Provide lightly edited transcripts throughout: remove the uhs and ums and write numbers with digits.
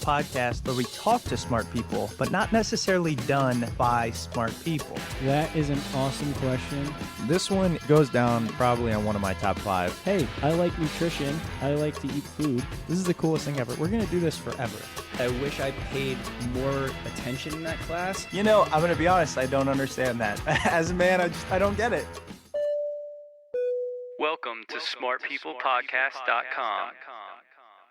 podcast where we talk to smart people, but not necessarily done by smart people? That is an awesome question. This one goes down probably on one of my top 5. Hey, I like nutrition. I like to eat food. This is the coolest thing ever. We're going to do this forever. I wish I paid more attention in that class. You know, I'm going to be honest, I don't understand that. As a man, I don't get it. Welcome to smartpeoplepodcast.com.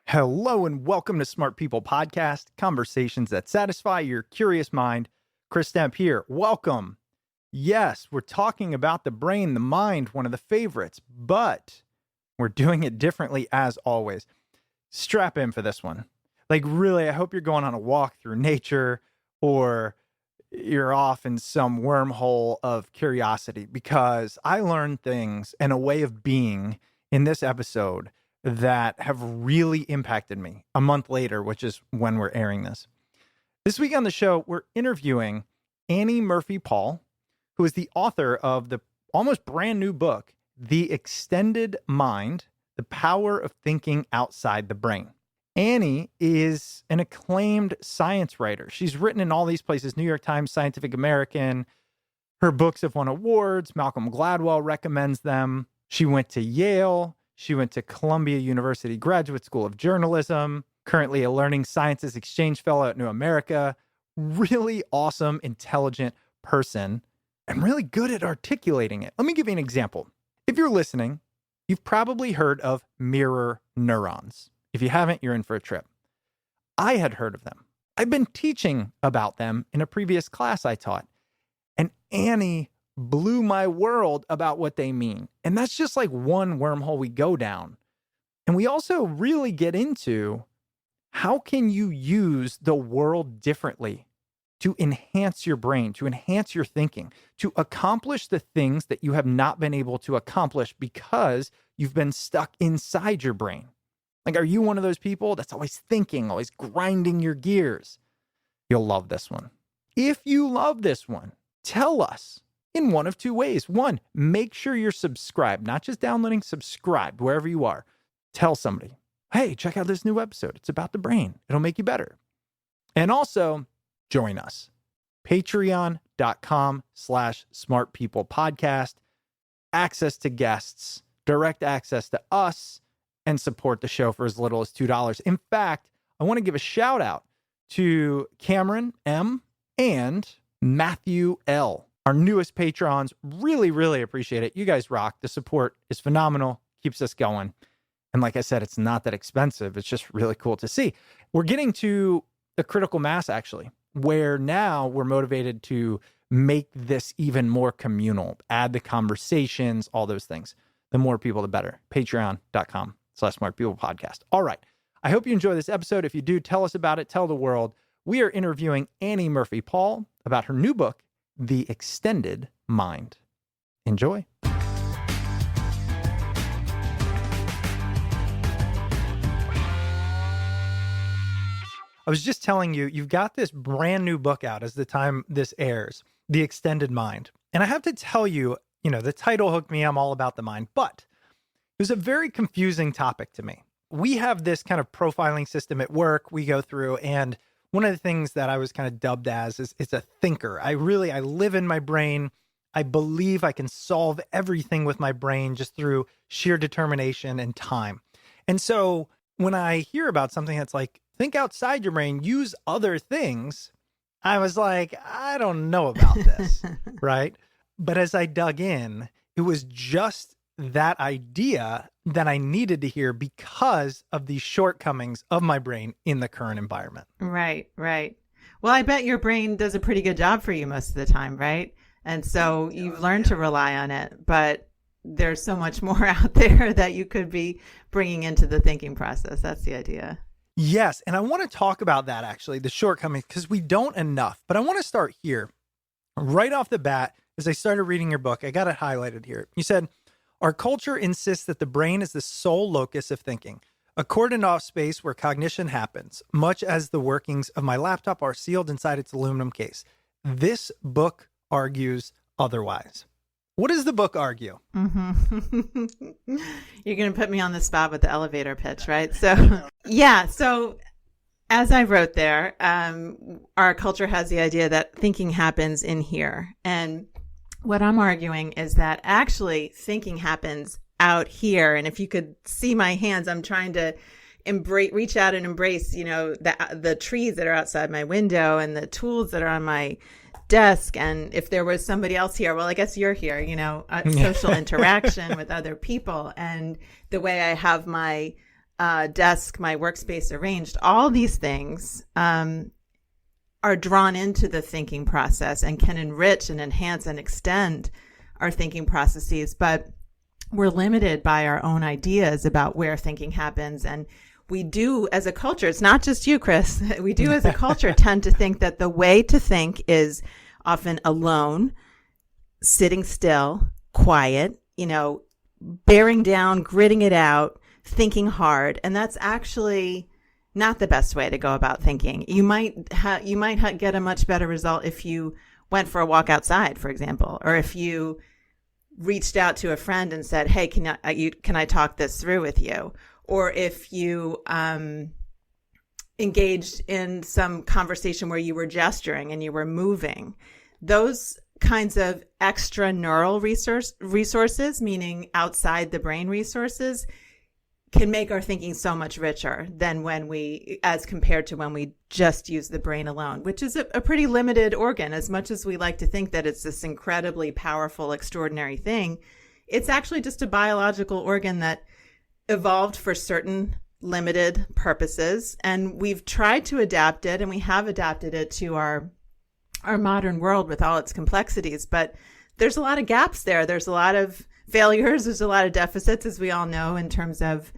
Hello and welcome to Smart People Podcast, conversations that satisfy your curious mind. Chris Stemp here. Welcome. Yes, we're talking about the brain, the mind, one of the favorites, but we're doing it differently as always. Strap in for this one. Like really, I hope you're going on a walk through nature or you're off in some wormhole of curiosity, because I learned things and a way of being in this episode that have really impacted me a month later, which is when we're airing this. This week on the show, we're interviewing Annie Murphy-Paul, who is the author of the almost brand new book, The Extended Mind, The Power of Thinking Outside the Brain. Annie is an acclaimed science writer. She's written in all these places, New York Times, Scientific American. Her books have won awards. Malcolm Gladwell recommends them. She went to Yale. She went to Columbia University Graduate School of Journalism, currently a Learning Sciences Exchange Fellow at New America. Really awesome, intelligent person, and really good at articulating it. Let me give you an example. If you're listening, you've probably heard of mirror neurons. If you haven't, you're in for a trip. I had heard of them. I've been teaching about them in a previous class I taught, and Annie blew my world about what they mean. And that's just like one wormhole we go down. And we also really get into how can you use the world differently to enhance your brain, to enhance your thinking, to accomplish the things that you have not been able to accomplish because you've been stuck inside your brain. Like, are you one of those people that's always thinking, always grinding your gears? You'll love this one. If you love this one, tell us in one of two ways. One, make sure you're subscribed, not just downloading, subscribed wherever you are. Tell somebody, hey, check out this new episode. It's about the brain. It'll make you better. And also join us. Patreon.com/smartpeoplepodcast. Access to guests, direct access to us, and support the show for as little as $2. In fact, I want to give a shout out to Cameron M. and Matthew L., our newest patrons. Really, really appreciate it. You guys rock. The support is phenomenal, keeps us going. And like I said, it's not that expensive. It's just really cool to see. We're getting to a critical mass, actually, where now we're motivated to make this even more communal, add the conversations, all those things. The more people, the better. Patreon.com/smartpeoplepodcast. All right. I hope you enjoy this episode. If you do, tell us about it. Tell the world. We are interviewing Annie Murphy-Paul about her new book, The Extended Mind. Enjoy. I was just telling you, you've got this brand new book out as the time this airs, The Extended Mind. And I have to tell you, the title hooked me. I'm all about the mind, but it was a very confusing topic to me. We have this kind of profiling system at work we go through, and one of the things that I was kind of dubbed as is it's a thinker. I live in my brain. I believe I can solve everything with my brain just through sheer determination and time. And so when I hear about something that's like, think outside your brain, use other things, I was like, I don't know about this, right? But as I dug in, it was just that idea that I needed to hear because of the shortcomings of my brain in the current environment. Right. Well, I bet your brain does a pretty good job for you most of the time, right? And so you've learned to rely on it, but there's so much more out there that you could be bringing into the thinking process. That's the idea. Yes. And I want to talk about that, actually, the shortcomings, because we don't enough. But I want to start here right off the bat. As I started reading your book, I got it highlighted here. You said, our culture insists that the brain is the sole locus of thinking, a cordoned off space where cognition happens, much as the workings of my laptop are sealed inside its aluminum case. This book argues otherwise. What does the book argue? Mm-hmm. You're going to put me on the spot with the elevator pitch, right? So, yeah. So As I wrote there, our culture has the idea that thinking happens in here. And what I'm arguing is that actually thinking happens out here. And if you could see my hands, I'm trying to reach out and embrace, the trees that are outside my window and the tools that are on my desk. And if there was somebody else here, well, I guess you're here, social interaction with other people, and the way I have my desk, my workspace arranged, all these things are drawn into the thinking process and can enrich and enhance and extend our thinking processes. But we're limited by our own ideas about where thinking happens. And we do, as a culture, it's not just you, Chris, we do as a culture tend to think that the way to think is often alone, sitting still, quiet, bearing down, gritting it out, thinking hard. And that's actually not the best way to go about thinking. You might get a much better result if you went for a walk outside, for example, or if you reached out to a friend and said, "Hey, can I talk this through with you?" Or if you engaged in some conversation where you were gesturing and you were moving. Those kinds of extra neural resources, meaning outside the brain resources, can make our thinking so much richer than as compared to when we just use the brain alone, which is a pretty limited organ. As much as we like to think that it's this incredibly powerful, extraordinary thing, it's actually just a biological organ that evolved for certain limited purposes. And we've tried to adapt it, and we have adapted it to our modern world with all its complexities. But there's a lot of gaps there. There's a lot of failures. There's a lot of deficits, as we all know, in terms of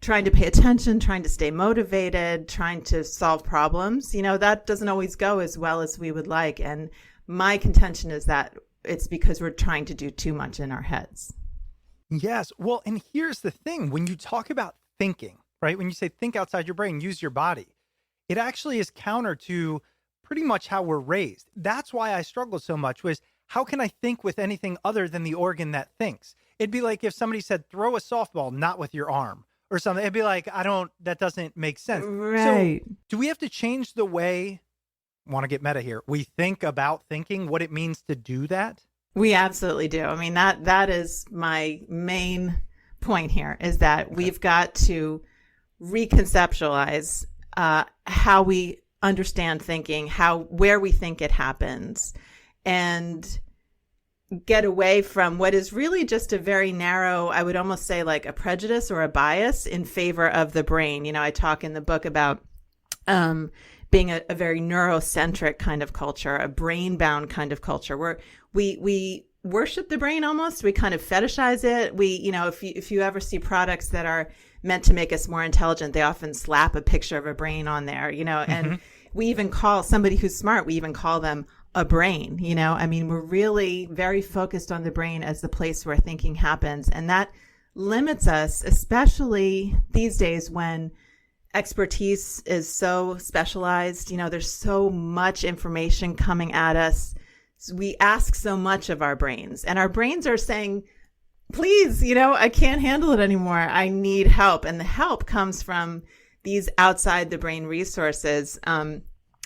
trying to pay attention, trying to stay motivated, trying to solve problems. That doesn't always go as well as we would like. And my contention is that it's because we're trying to do too much in our heads. Yes. Well, and here's the thing. When you talk about thinking, right? When you say think outside your brain, use your body, it actually is counter to pretty much how we're raised. That's why I struggled so much was, how can I think with anything other than the organ that thinks? It'd be like if somebody said, throw a softball, not with your arm or something. It'd be like, that doesn't make sense. Right. So do we have to change the way, want to get meta here, we think about thinking, what it means to do that? We absolutely do. I mean, that is my main point here, is that we've got to reconceptualize how we understand thinking, where we think it happens, and get away from what is really just a very narrow, I would almost say like a prejudice or a bias in favor of the brain. I talk in the book about being a very neurocentric kind of culture, a brain-bound kind of culture, where we worship the brain almost. We kind of fetishize it. If you ever see products that are meant to make us more intelligent, they often slap a picture of a brain on there, and we even call somebody who's smart, we even call them a brain, I mean, we're really very focused on the brain as the place where thinking happens. And that limits us, especially these days when expertise is so specialized. There's so much information coming at us. So we ask so much of our brains, and our brains are saying, please, I can't handle it anymore. I need help. And the help comes from these outside the brain resources,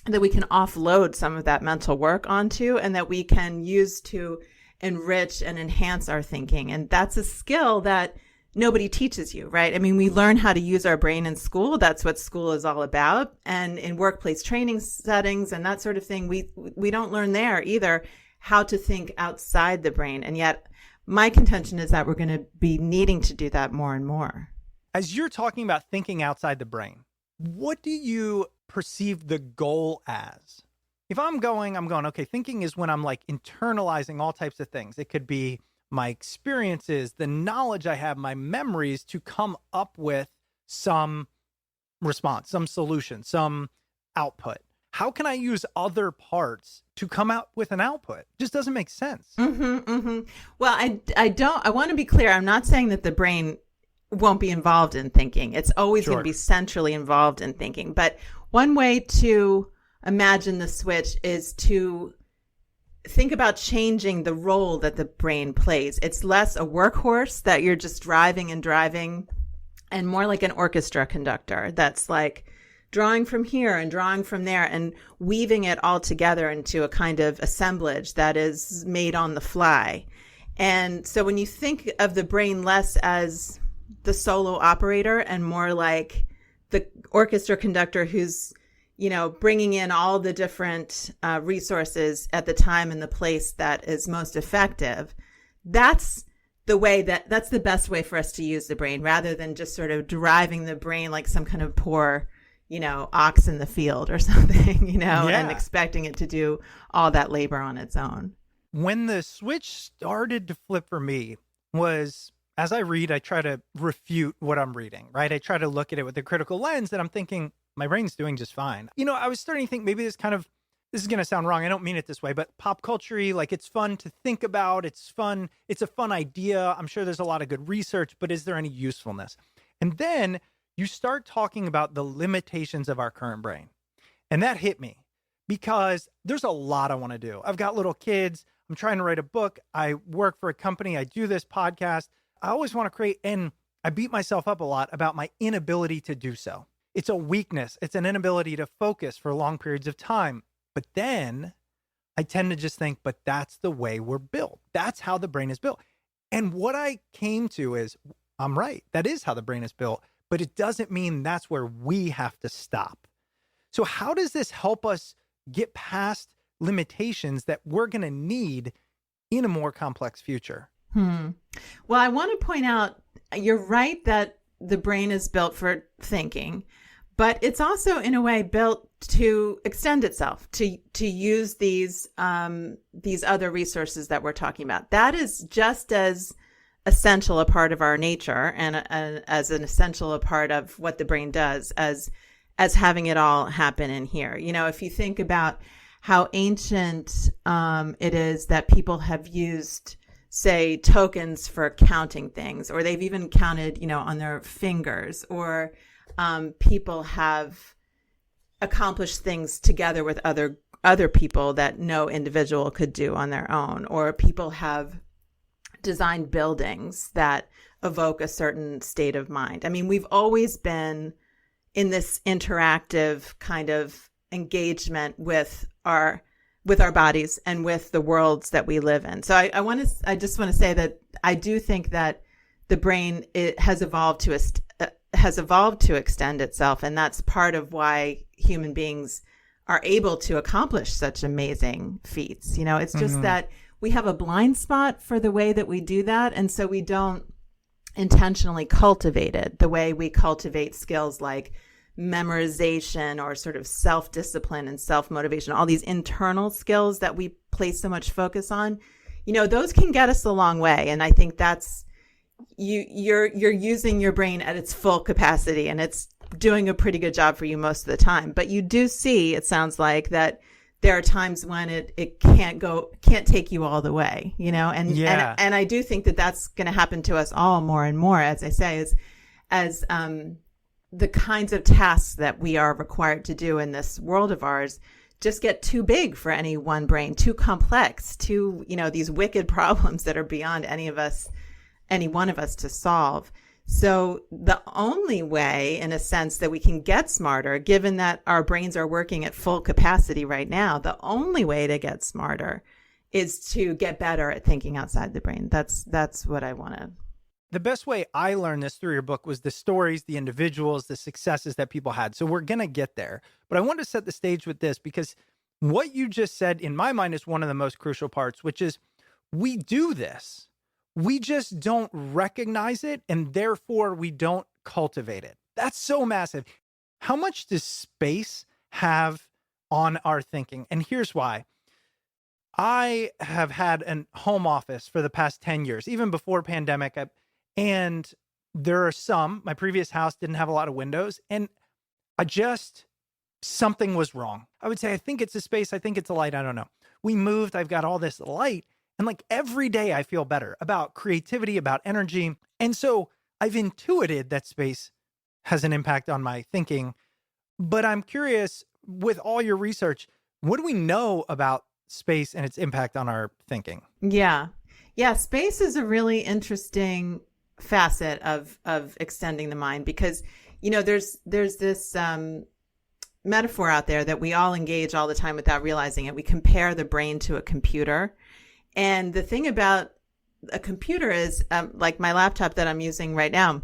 that we can offload some of that mental work onto, and that we can use to enrich and enhance our thinking. And that's a skill that nobody teaches you, right? I mean, we learn how to use our brain in school. That's what school is all about. And in workplace training settings and that sort of thing, we don't learn there either how to think outside the brain. And yet my contention is that we're going to be needing to do that more and more. As you're talking about thinking outside the brain, what do you perceive the goal as? If I'm going, okay, thinking is when I'm like internalizing all types of things. It could be my experiences, the knowledge I have, my memories, to come up with some response, some solution, some output. How can I use other parts to come out with an output? It just doesn't make sense. Well, I want to be clear. I'm not saying that the brain won't be involved in thinking. It's always going to be centrally involved in thinking. But one way to imagine the switch is to think about changing the role that the brain plays. It's less a workhorse that you're just driving, and more like an orchestra conductor that's like drawing from here and drawing from there and weaving it all together into a kind of assemblage that is made on the fly. And so when you think of the brain less as the solo operator and more like the orchestra conductor who's, bringing in all the different resources at the time and the place that is most effective, that's the best way for us to use the brain, rather than just sort of driving the brain like some kind of poor, ox in the field or something, and expecting it to do all that labor on its own. When the switch started to flip for me was, as I read, I try to refute what I'm reading, right? I try to look at it with a critical lens, and I'm thinking, my brain's doing just fine. I was starting to think maybe this is going to sound wrong. I don't mean it this way, but pop culture-y, like it's fun to think about. It's fun. It's a fun idea. I'm sure there's a lot of good research, but is there any usefulness? And then you start talking about the limitations of our current brain. And that hit me because there's a lot I want to do. I've got little kids. I'm trying to write a book. I work for a company. I do this podcast. I always want to create, and I beat myself up a lot about my inability to do so. It's a weakness. It's an inability to focus for long periods of time. But then I tend to just think, but that's the way we're built. That's how the brain is built. And what I came to is, I'm right. That is how the brain is built, but it doesn't mean that's where we have to stop. So how does this help us get past limitations that we're going to need in a more complex future? Well, I want to point out, you're right that the brain is built for thinking, but it's also in a way built to extend itself, to use these other resources that we're talking about. That is just as essential a part of our nature and as an essential a part of what the brain does as having it all happen in here. If you think about how ancient it is that people have used, say, tokens for counting things, or they've even counted, on their fingers, or people have accomplished things together with other people that no individual could do on their own, or people have designed buildings that evoke a certain state of mind. I mean, we've always been in this interactive kind of engagement with our bodies and with the worlds that we live in. So I just want to say that I do think that the brain, it has evolved to extend itself, and that's part of why human beings are able to accomplish such amazing feats. It's just that we have a blind spot for the way that we do that, and so we don't intentionally cultivate it the way we cultivate skills like memorization or sort of self-discipline and self-motivation, all these internal skills that we place so much focus on. Those can get us a long way, and I think that's you're using your brain at its full capacity, and it's doing a pretty good job for you most of the time. But you do see, it sounds like, that there are times when it can't take you all the way, and I do think that that's going to happen to us all more and more, as I say, as the kinds of tasks that we are required to do in this world of ours just get too big for any one brain, too complex, these wicked problems that are beyond any one of us to solve. So the only way, in a sense, that we can get smarter, given that our brains are working at full capacity right now, the only way to get smarter is to get better at thinking outside the brain. That's what I want to. The best way I learned this through your book was the stories, the individuals, the successes that people had. So we're going to get there. But I want to set the stage with this, because what you just said, in my mind, is one of the most crucial parts, which is we do this. We just don't recognize it, and therefore we don't cultivate it. That's so massive. How much does space have on our thinking? And here's why. I have had a home office for the past 10 years, even before pandemic. And there are my previous house didn't have a lot of windows, and something was wrong. I would say, I think it's a space. I think it's a light. I don't know. We moved. I've got all this light. And like every day I feel better about creativity, about energy. And so I've intuited that space has an impact on my thinking. But I'm curious, with all your research, what do we know about space and its impact on our thinking? Yeah. Space is a really interesting facet of extending the mind, because, there's this metaphor out there that we all engage all the time without realizing it. We compare the brain to a computer. And the thing about a computer is, like my laptop that I'm using right now,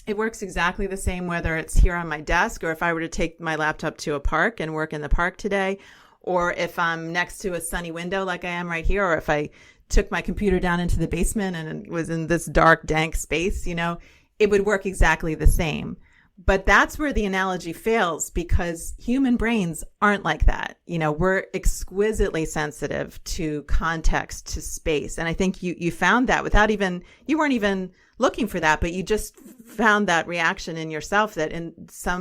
it works exactly the same whether it's here on my desk or if I were to take my laptop to a park and work in the park today, or if I'm next to a sunny window like I am right here, or if I took my computer down into the basement and it was in this dark, dank space, it would work exactly the same. But that's where the analogy fails, because human brains aren't like that. We're exquisitely sensitive to context, to space. And I think you found that you weren't even looking for that, but you just found that reaction in yourself that in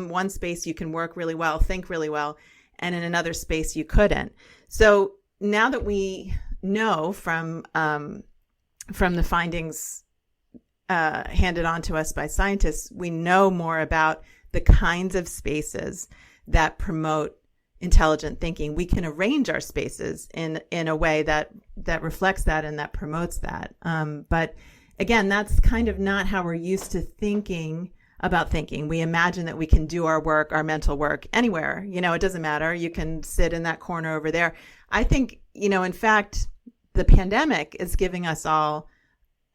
one space you can work really well, think really well, and in another space you couldn't. So now that we know from the findings handed on to us by scientists, we know more about the kinds of spaces that promote intelligent thinking. We can arrange our spaces in a way that reflects that and that promotes that. But again, that's kind of not how we're used to thinking about thinking. We imagine that we can do our work, our mental work, anywhere. It doesn't matter. You can sit in that corner over there. I think, in fact, the pandemic is giving us all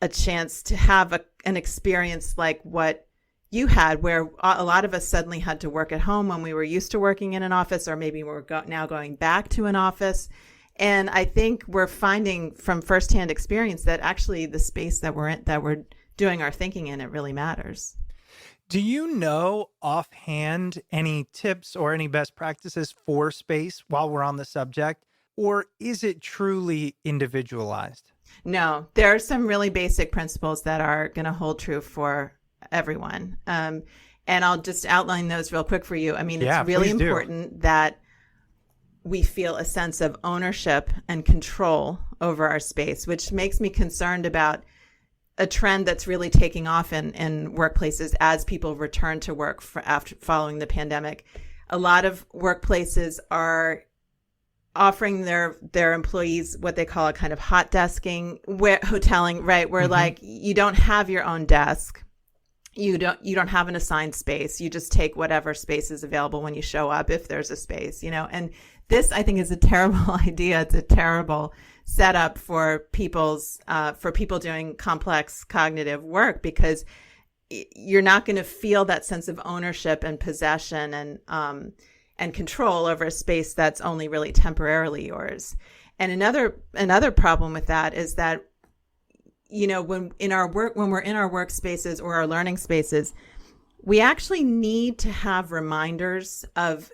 a chance to have an experience like what you had, where a lot of us suddenly had to work at home when we were used to working in an office, or maybe we're now going back to an office. And I think we're finding from firsthand experience that actually the space that we're in, that we're doing our thinking in, it really matters. Do you know offhand any tips or any best practices for space while we're on the subject, or is it truly individualized? No, there are some really basic principles that are going to hold true for everyone. And I'll just outline those real quick for you. I mean, it's really important that we feel a sense of ownership and control over our space, which makes me concerned about a trend that's really taking off in workplaces as people return to work following the pandemic. A lot of workplaces are offering their employees what they call a kind of hot desking, hoteling, right? Where like you don't have your own desk. You don't have an assigned space. You just take whatever space is available when you show up, if there's a space, and this, I think, is a terrible idea. It's a terrible setup for people doing complex cognitive work, because you're not going to feel that sense of ownership and possession and control over a space that's only really temporarily yours. And another problem with that is that, when we're in our workspaces or our learning spaces, we actually need to have reminders of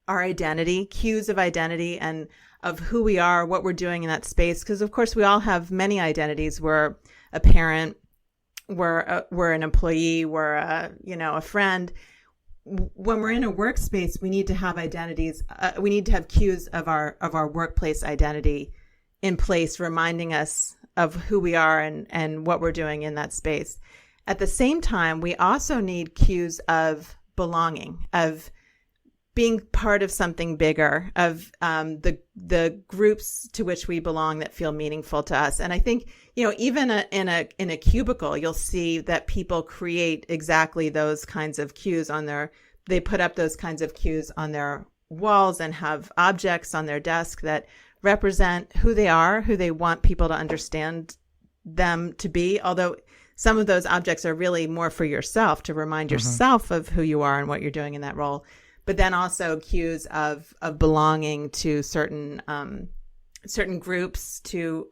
our identity, cues of identity, and of who we are, what we're doing in that space. Because of course we all have many identities. We're a parent, we're an employee, we're a friend. When we're in a workspace, we need to have identities. We need to have cues of our workplace identity in place, reminding us of who we are and what we're doing in that space. At the same time, we also need cues of belonging, of being part of something bigger, of the groups to which we belong that feel meaningful to us. And I think, even in a cubicle, you'll see that people create exactly those kinds of cues they put up those kinds of cues on their walls and have objects on their desk that represent who they are, who they want people to understand them to be. Although some of those objects are really more for yourself, to remind yourself of who you are and what you're doing in that role. But then also cues of belonging to certain groups, to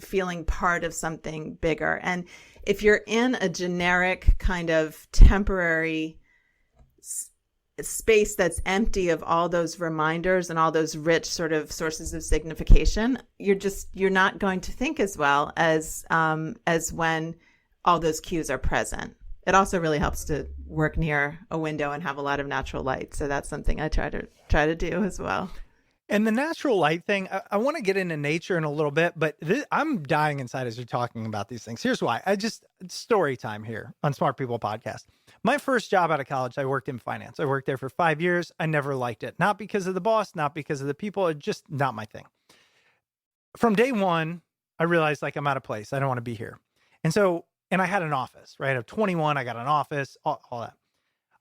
feeling part of something bigger. And if you're in a generic kind of temporary space that's empty of all those reminders and all those rich sort of sources of signification, you're not going to think as well as when all those cues are present. It also really helps to work near a window and have a lot of natural light. So that's something I try to do as well. And the natural light thing, I want to get into nature in a little bit, but I'm dying inside as you're talking about these things. Here's why. Story time here on Smart People Podcast. My first job out of college, I worked in finance. I worked there for 5 years. I never liked it. Not because of the boss, not because of the people. It's just not my thing. From day one, I realized I'm out of place. I don't want to be here. And I had an office, right? At 21, I got an office, all that.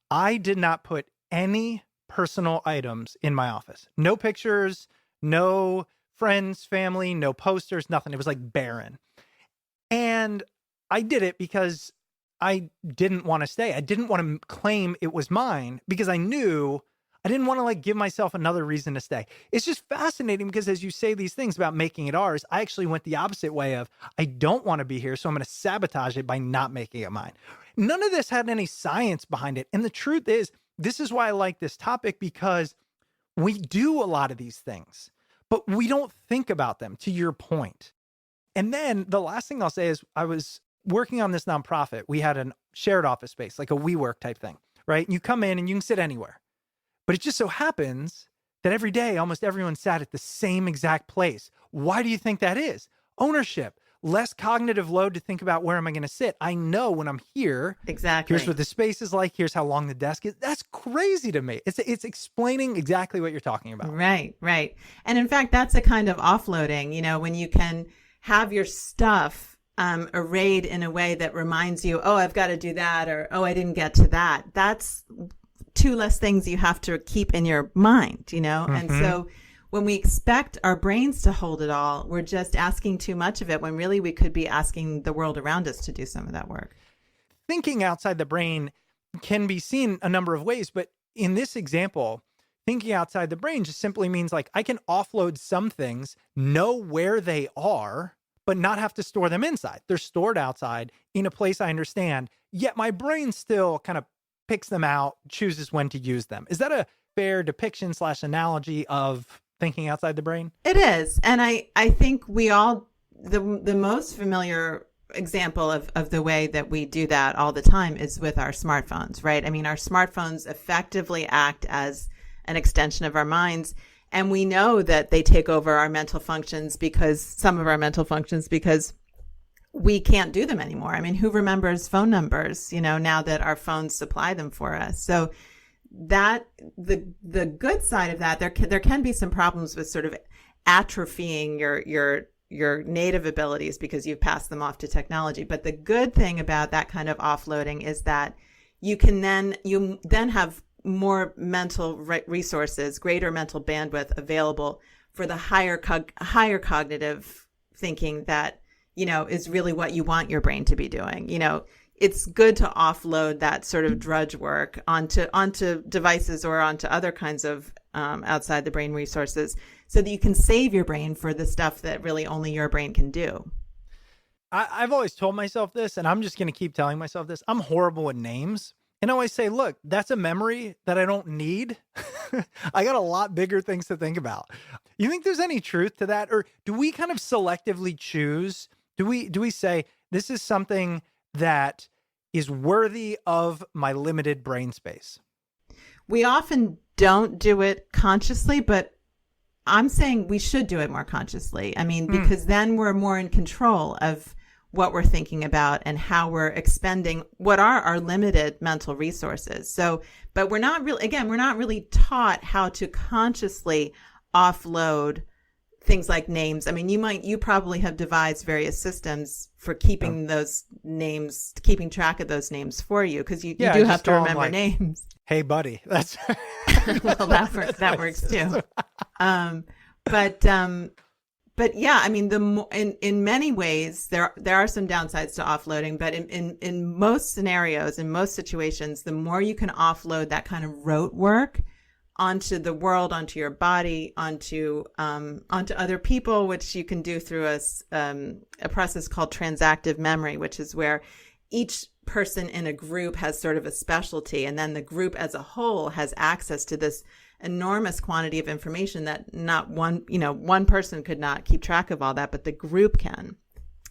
I did not put any personal items in my office. No pictures, no friends, family, no posters, nothing. It was like barren. And I did it because I didn't want to stay. I didn't want to claim it was mine because I knew I didn't want to like give myself another reason to stay. It's just fascinating because as you say these things about making it ours, I actually went the opposite way of I don't want to be here, so I'm going to sabotage it by not making it mine. None of this had any science behind it. And the truth is, this is why I like this topic, because we do a lot of these things, but we don't think about them, to your point. And then the last thing I'll say is I was working on this nonprofit. We had a shared office space, like a WeWork type thing, right? You come in and you can sit anywhere. But it just so happens that every day, almost everyone sat at the same exact place. Why do you think that is? Ownership, less cognitive load to think about where am I going to sit. I know when I'm here, Exactly. here's what the space is like. Here's how long the desk is. That's crazy to me. It's explaining exactly what you're talking about. Right, right. And in fact, that's a kind of offloading, you know, when you can have your stuff arrayed in a way that reminds you, oh, I've got to do that, or, oh, I didn't get to that. That's two less things you have to keep in your mind, you know? And so when we expect our brains to hold it all, we're just asking too much of it when really we could be asking the world around us to do some of that work. Thinking outside the brain can be seen a number of ways, but in this example, thinking outside the brain just simply means like I can offload some things, know where they are, but not have to store them inside. They're stored outside in a place I understand, yet my brain still kind of picks them out, chooses when to use them. Is that a fair depiction / analogy of thinking outside the brain? It is. And I think we all, the most familiar example of the way that we do that all the time is with our smartphones, right? I mean, our smartphones effectively act as an extension of our minds. And we know that they take over our mental functions, because some of our mental functions, because we can't do them anymore. I mean, who remembers phone numbers, you know, now that our phones supply them for us? So that the good side of that, there can be some problems with sort of atrophying your native abilities because you've passed them off to technology. But the good thing about that kind of offloading is that you then have more mental resources, greater mental bandwidth available for the higher cognitive thinking that, you know, is really what you want your brain to be doing. You know, it's good to offload that sort of drudge work onto devices or onto other kinds of outside the brain resources, so that you can save your brain for the stuff that really only your brain can do. I've always told myself this, and I'm just going to keep telling myself this. I'm horrible with names. And I always say, look, that's a memory that I don't need. I got a lot bigger things to think about. You think there's any truth to that? Or do we kind of selectively choose? Do we say, this is something that is worthy of my limited brain space? We often don't do it consciously, but I'm saying we should do it more consciously. I mean, because then we're more in control of what we're thinking about and how we're expending what are our limited mental resources. So, but we're not really taught how to consciously offload things like names. I mean, you probably have devised various systems for keeping those names, keeping track of those names for you, because you do have to remember names. Hey, buddy. That's well, that works too. But yeah, I mean, in many ways there are some downsides to offloading, but in most scenarios, in most situations, the more you can offload that kind of rote work onto the world, onto your body, onto other people, which you can do through a process called transactive memory, which is where each person in a group has sort of a specialty, and then the group as a whole has access to this enormous quantity of information that not one person could not keep track of all that, but the group can.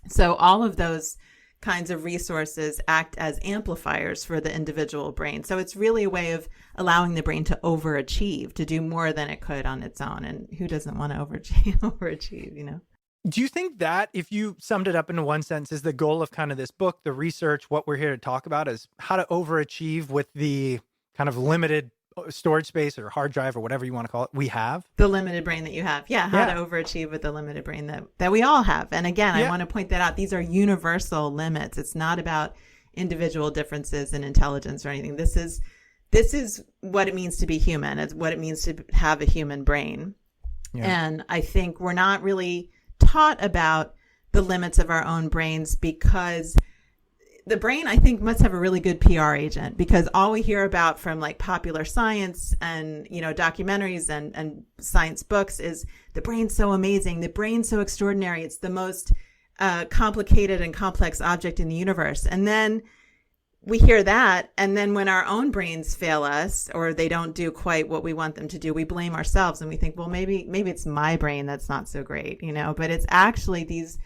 So all of those kinds of resources act as amplifiers for the individual brain. So it's really a way of allowing the brain to overachieve, to do more than it could on its own. And who doesn't want to overachieve, you know? Do you think that, if you summed it up into one sentence, is the goal of kind of this book, the research, what we're here to talk about, is how to overachieve with the kind of limited storage space or hard drive or whatever you want to call it we have? The limited brain that you have. Yeah, how to overachieve with the limited brain that we all have. And again, I want to point that out. These are universal limits. It's not about individual differences in intelligence or anything. This this is what it means to be human. It's what it means to have a human brain. Yeah. And I think we're not really taught about the limits of our own brains, because the brain, I think, must have a really good PR agent, because all we hear about from like popular science and, documentaries and science books is the brain's so amazing. The brain's so extraordinary. It's the most complicated and complex object in the universe. And then we hear that. And then when our own brains fail us, or they don't do quite what we want them to do, we blame ourselves and we think, well, maybe it's my brain that's not so great, but it's actually these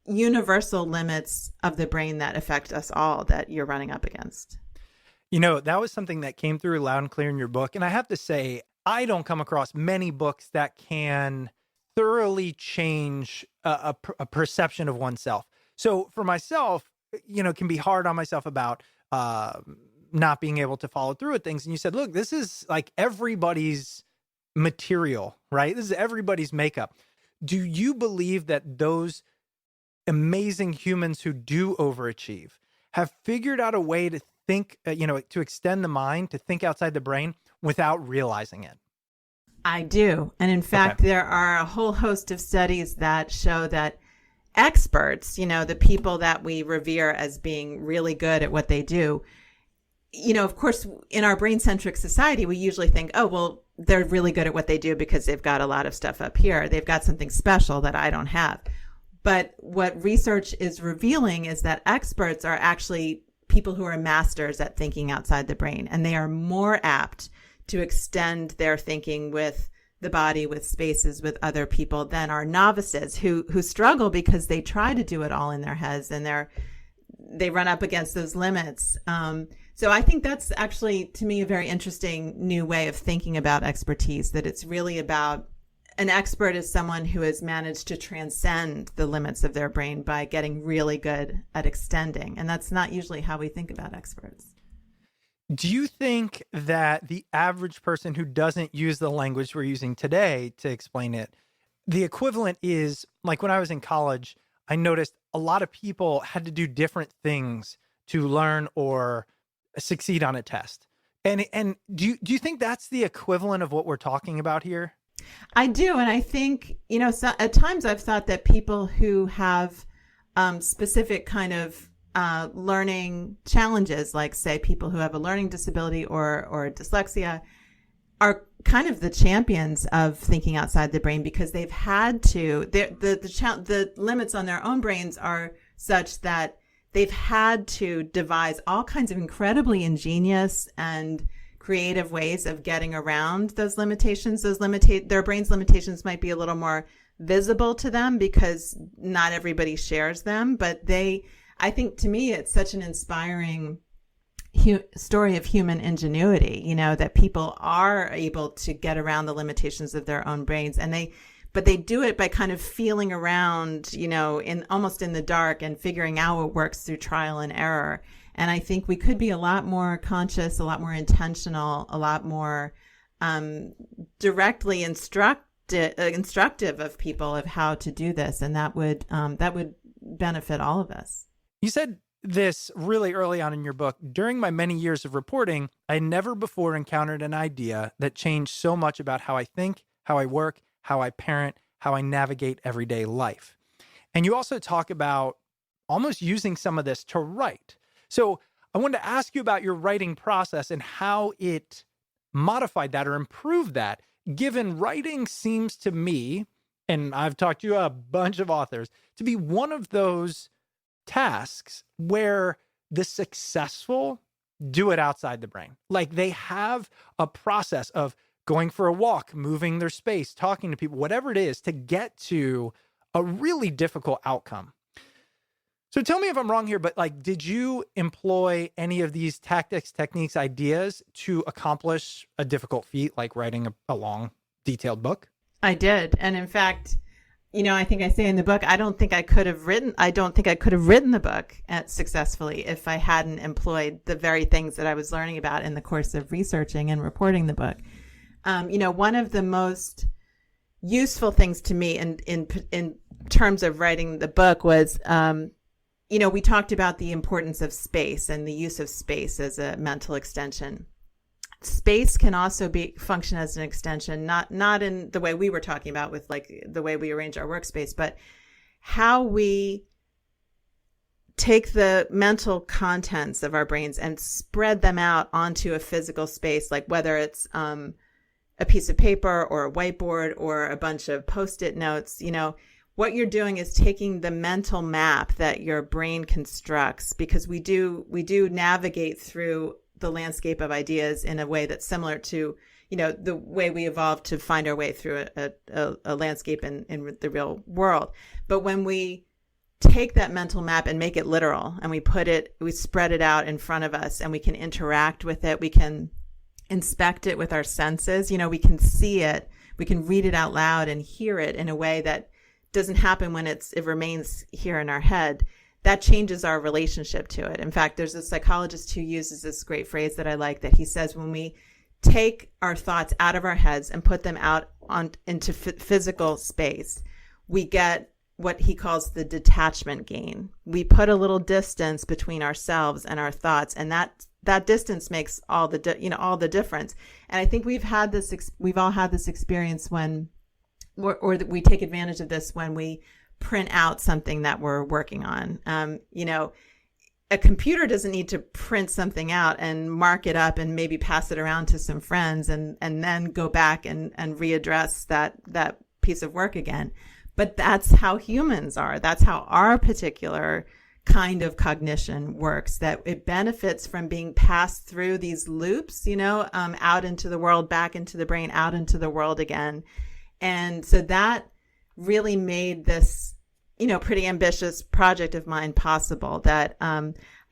universal limits of the brain that affect us all that you're running up against. That was something that came through loud and clear in your book. And I have to say, I don't come across many books that can thoroughly change a perception of oneself. So for myself, it can be hard on myself about not being able to follow through with things. And you said, look, this is like everybody's material, right? This is everybody's makeup. Do you believe that those amazing humans who do overachieve have figured out a way to think, to extend the mind, to think outside the brain without realizing it? I do. And in fact, There are a whole host of studies that show that experts, the people that we revere as being really good at what they do, of course, in our brain-centric society, we usually think, oh, well, they're really good at what they do because they've got a lot of stuff up here. They've got something special that I don't have. But what research is revealing is that experts are actually people who are masters at thinking outside the brain, and they are more apt to extend their thinking with the body, with spaces, with other people than are novices who struggle because they try to do it all in their heads and they run up against those limits. So I think that's actually, to me, a very interesting new way of thinking about expertise, that it's really about an expert is someone who has managed to transcend the limits of their brain by getting really good at extending. And that's not usually how we think about experts. Do you think that the average person who doesn't use the language we're using today to explain it, the equivalent is, like when I was in college, I noticed a lot of people had to do different things to learn or succeed on a test. And do you think that's the equivalent of what we're talking about here? I do. And I think, at times I've thought that people who have specific kind of learning challenges, like say people who have a learning disability or dyslexia, are kind of the champions of thinking outside the brain, because they've had to, the limits on their own brains are such that they've had to devise all kinds of incredibly ingenious and creative ways of getting around those limitations. Their brain's limitations might be a little more visible to them because not everybody shares them, but I think, to me, it's such an inspiring story of human ingenuity, that people are able to get around the limitations of their own brains, but they do it by kind of feeling around, almost in the dark and figuring out what works through trial and error. And I think we could be a lot more conscious, a lot more intentional, a lot more directly instructive of people of how to do this, and that would benefit all of us. You said this really early on in your book. During my many years of reporting, I never before encountered an idea that changed so much about how I think, how I work, how I parent, how I navigate everyday life. And you also talk about almost using some of this to write. So I wanted to ask you about your writing process and how it modified that or improved that, given writing seems to me, and I've talked to a bunch of authors, to be one of those tasks where the successful do it outside the brain. Like they have a process of going for a walk, moving their space, talking to people, whatever it is, to get to a really difficult outcome. So tell me if I'm wrong here, but did you employ any of these tactics, techniques, ideas to accomplish a difficult feat, like writing a long, detailed book? I did. And in fact, I think I say in the book, I don't think I could have written the book successfully if I hadn't employed the very things that I was learning about in the course of researching and reporting the book. One of the most useful things to me in terms of writing the book was, we talked about the importance of space and the use of space as a mental extension. space can also function as an extension, not in the way we were talking about with like the way we arrange our workspace, but how we take the mental contents of our brains and spread them out onto a physical space, like whether it's a piece of paper or a whiteboard or a bunch of Post-it notes. What you're doing is taking the mental map that your brain constructs, because we do navigate through the landscape of ideas in a way that's similar to, the way we evolved to find our way through a landscape in the real world. But when we take that mental map and make it literal, and we spread it out in front of us, and we can interact with it, we can inspect it with our senses, we can see it, we can read it out loud and hear it in a way that doesn't happen when it remains here in our head. That changes our relationship to it. In fact, there's a psychologist who uses this great phrase that I like, that he says, when we take our thoughts out of our heads and put them out into physical space, we get what he calls the detachment gain. We put a little distance between ourselves and our thoughts, and that distance makes all the difference. And I think we've all had this experience when, or we take advantage of this when we print out something that we're working on. A computer doesn't need to print something out and mark it up and maybe pass it around to some friends and then go back and readdress that piece of work again. But that's how humans are. That's how our particular kind of cognition works, that it benefits from being passed through these loops, out into the world, back into the brain, out into the world again. And so that really made this, pretty ambitious project of mine possible. That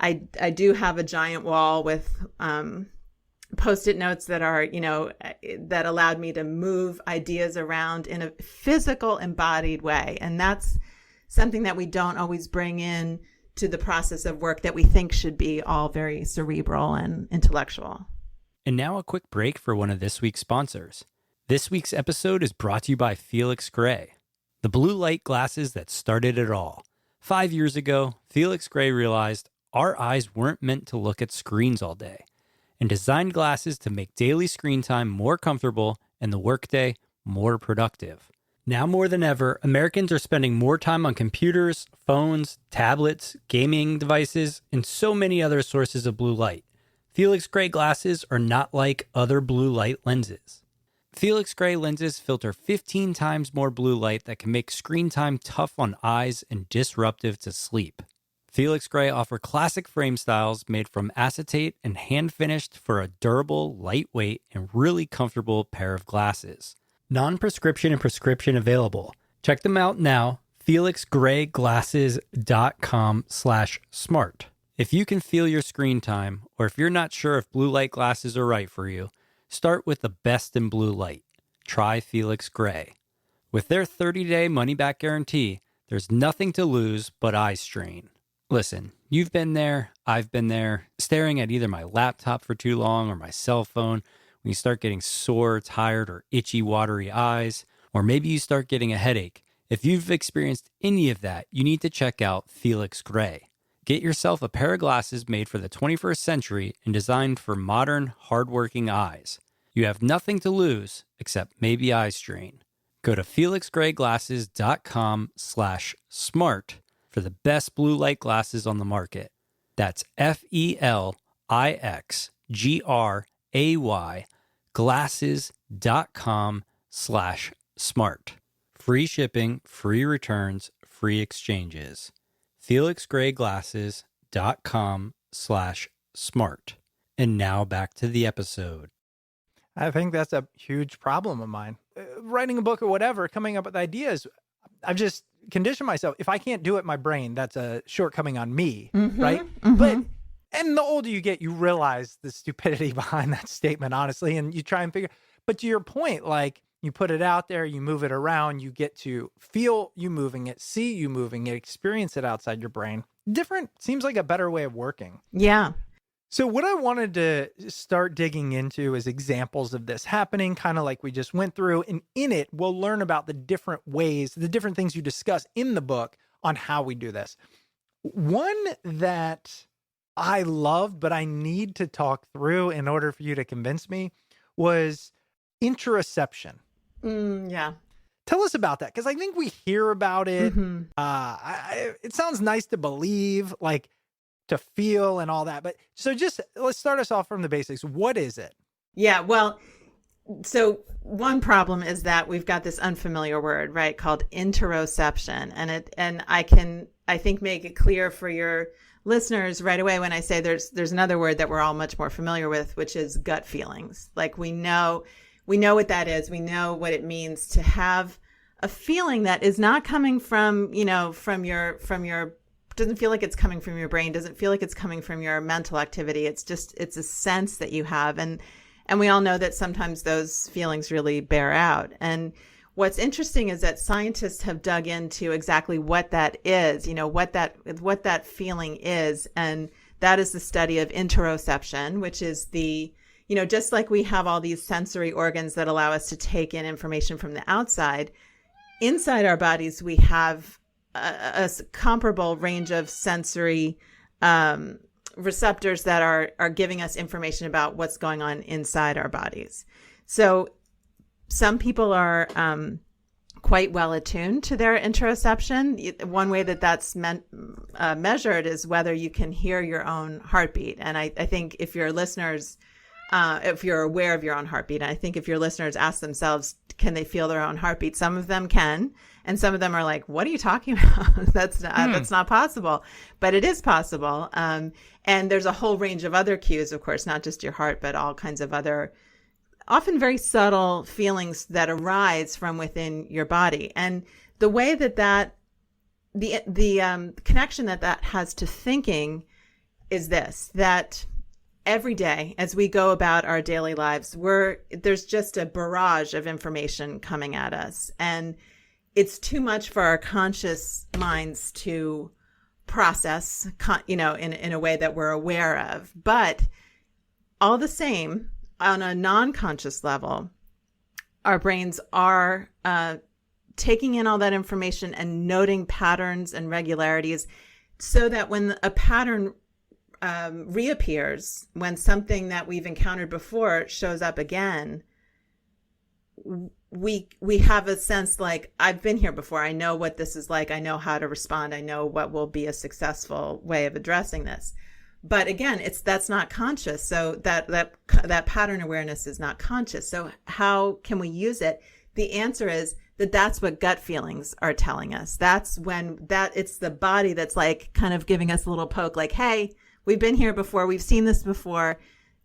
I do have a giant wall with Post-it notes that are, that allowed me to move ideas around in a physical, embodied way. And that's something that we don't always bring in to the process of work that we think should be all very cerebral and intellectual. And now a quick break for one of this week's sponsors. This week's episode is brought to you by Felix Gray, the blue light glasses that started it all. 5 years ago, Felix Gray realized our eyes weren't meant to look at screens all day, and designed glasses to make daily screen time more comfortable and the workday more productive. Now more than ever, Americans are spending more time on computers, phones, tablets, gaming devices, and so many other sources of blue light. Felix Gray glasses are not like other blue light lenses. Felix Gray lenses filter 15 times more blue light that can make screen time tough on eyes and disruptive to sleep. Felix Gray offer classic frame styles made from acetate and hand-finished for a durable, lightweight, and really comfortable pair of glasses. Non-prescription and prescription available. Check them out now, felixgrayglasses.com/smart. If you can feel your screen time, or if you're not sure if blue light glasses are right for you, start with the best in blue light. Try Felix Gray. With their 30-day money-back guarantee, there's nothing to lose but eye strain. Listen, you've been there, I've been there, staring at either my laptop for too long or my cell phone when you start getting sore, tired, or itchy, watery eyes, or maybe you start getting a headache. If you've experienced any of that, you need to check out Felix Gray. Get yourself a pair of glasses made for the 21st century and designed for modern, hardworking eyes. You have nothing to lose except maybe eye strain. Go to felixgrayglasses.com/smart for the best blue light glasses on the market. That's FELIXGRAY glasses.com/smart. Free shipping, free returns, free exchanges. felixgrayglasses.com/smart. And now back to the episode. I think that's a huge problem of mine. Writing a book or whatever, coming up with ideas, I've just conditioned myself. If I can't do it in my brain, that's a shortcoming on me, right? But and the older you get, you realize the stupidity behind that statement, honestly, and you try and figure. But to your point, like you put it out there, you move it around, you get to feel you moving it, see you moving it, experience it outside your brain. Different seems like a better way of working. Yeah. So what I wanted to start digging into is examples of this happening, kind of like we just went through. And in it, we'll learn about the different ways, the different things you discuss in the book on how we do this. One that I loved, but I need to talk through in order for you to convince me, was interoception. Yeah. Tell us about that, because I think we hear about it. Mm-hmm. It sounds nice to believe, like to feel and all that. But so just let's start us off from the basics. What is it? Yeah. Well, so one problem is that we've got this unfamiliar word, right, called interoception, and I think make it clear for your listeners right away when I say there's another word that we're all much more familiar with, which is gut feelings. Like we know what that is. We know what it means to have a feeling that is not coming from your doesn't feel like it's coming from your brain, doesn't feel like it's coming from your mental activity. It's a sense that you have. And we all know that sometimes those feelings really bear out. And what's interesting is that scientists have dug into exactly what that is, what that feeling is. And that is the study of interoception, which is just like we have all these sensory organs that allow us to take in information from the outside, inside our bodies, we have a comparable range of sensory receptors that are giving us information about what's going on inside our bodies. So some people are quite well attuned to their interoception. One way that's measured is whether you can hear your own heartbeat. And I think if your listeners, if you're aware of your own heartbeat, and I think if your listeners ask themselves, can they feel their own heartbeat? Some of them can. And some of them are like, what are you talking about? That's not possible. But it is possible. And there's a whole range of other cues, of course, not just your heart, but all kinds of other, often very subtle feelings that arise from within your body. And the way the connection that has to thinking is this, that every day as we go about our daily lives, there's just a barrage of information coming at us. And it's too much for our conscious minds to process, in a way that we're aware of. But all the same, on a non-conscious level, our brains are taking in all that information and noting patterns and regularities so that when a pattern reappears, when something that we've encountered before shows up again, we have a sense like, I've been here before. I know what this is like. I know how to respond. I know what will be a successful way of addressing this. But again, that's not conscious. So that pattern awareness is not conscious. So how can we use it? The answer is that's what gut feelings are telling us. That's when it's the body that's like kind of giving us a little poke, like, hey, we've been here before. We've seen this before.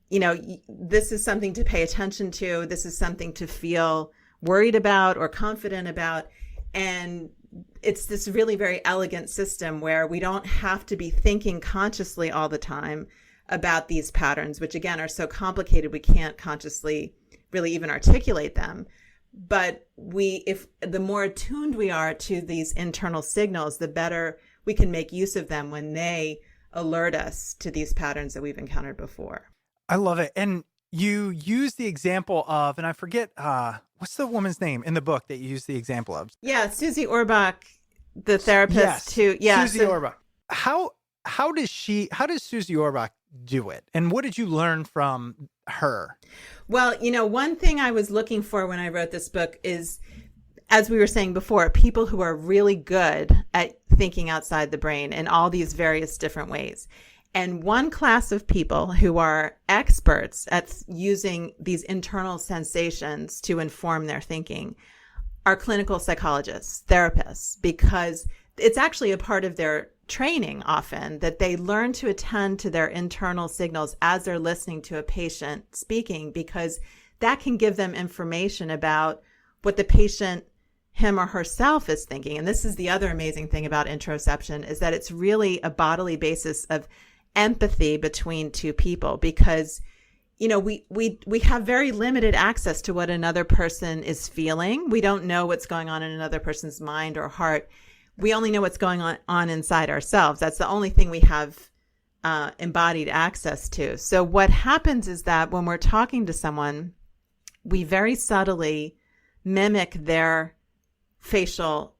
This is something to pay attention to. This is something to feel worried about or confident about. And it's this really very elegant system where we don't have to be thinking consciously all the time about these patterns, which again are so complicated we can't consciously really even articulate them. But if the more attuned we are to these internal signals, the better we can make use of them when they alert us to these patterns that we've encountered before. I love it. And you use the example of, and I forget, what's the woman's name in the book that you use the example of? Yeah, Susie Orbach, the therapist who, Susie Orbach. How does Susie Orbach do it? And what did you learn from her? Well, one thing I was looking for when I wrote this book is, as we were saying before, people who are really good at thinking outside the brain in all these various different ways. And one class of people who are experts at using these internal sensations to inform their thinking are clinical psychologists, therapists, because it's actually a part of their training often that they learn to attend to their internal signals as they're listening to a patient speaking, because that can give them information about what the patient, him or herself, is thinking. And this is the other amazing thing about interoception, is that it's really a bodily basis of empathy between two people, because we have very limited access to what another person is feeling. We don't know what's going on in another person's mind or heart. We only know what's going on inside ourselves. That's the only thing we have embodied access to. So what happens is that when we're talking to someone, we very subtly mimic their facial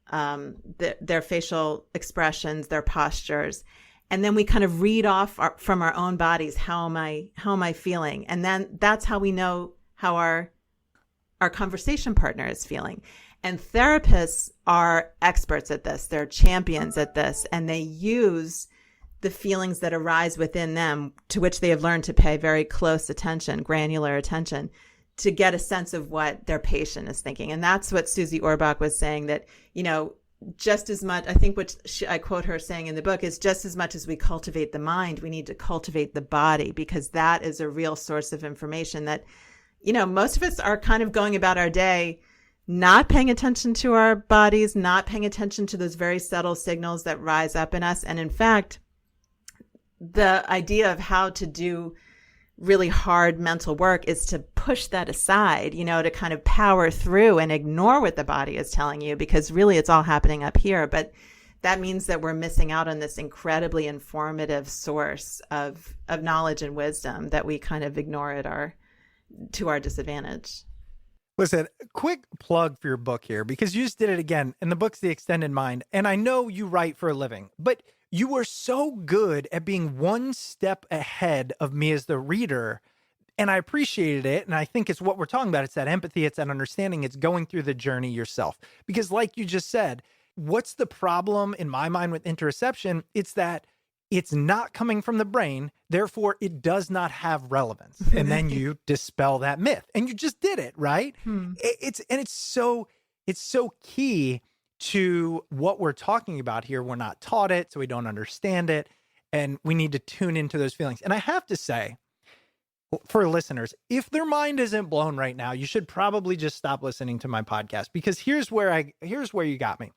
expressions, their postures. And then we kind of read off from our own bodies, how am I feeling? And then that's how we know how our conversation partner is feeling. And therapists are experts at this. They're champions at this. And they use the feelings that arise within them, to which they have learned to pay very close attention, granular attention, to get a sense of what their patient is thinking. And that's what Susie Orbach was saying, that, just as much, I think what I quote her saying in the book is, just as much as we cultivate the mind, we need to cultivate the body, because that is a real source of information that, most of us are kind of going about our day not paying attention to our bodies, not paying attention to those very subtle signals that rise up in us. And in fact, the idea of how to do really hard mental work is to push that aside, to kind of power through and ignore what the body is telling you, because really it's all happening up here. But that means that we're missing out on this incredibly informative source of knowledge and wisdom that we kind of ignore to our disadvantage. Listen, quick plug for your book here, because you just did it again. And the book's The Extended Mind. And I know you write for a living, but you were so good at being one step ahead of me as the reader. And I appreciated it. And I think it's what we're talking about. It's that empathy. It's that understanding. It's going through the journey yourself. Because like you just said, what's the problem in my mind with interoception? It's that it's not coming from the brain. Therefore, it does not have relevance. And then you dispel that myth. And you just did it, right? It's so key to what we're talking about here. We're not taught it, so we don't understand it, and we need to tune into those feelings. And I have to say, for listeners, if their mind isn't blown right now, you should probably just stop listening to my podcast, because here's where you got me.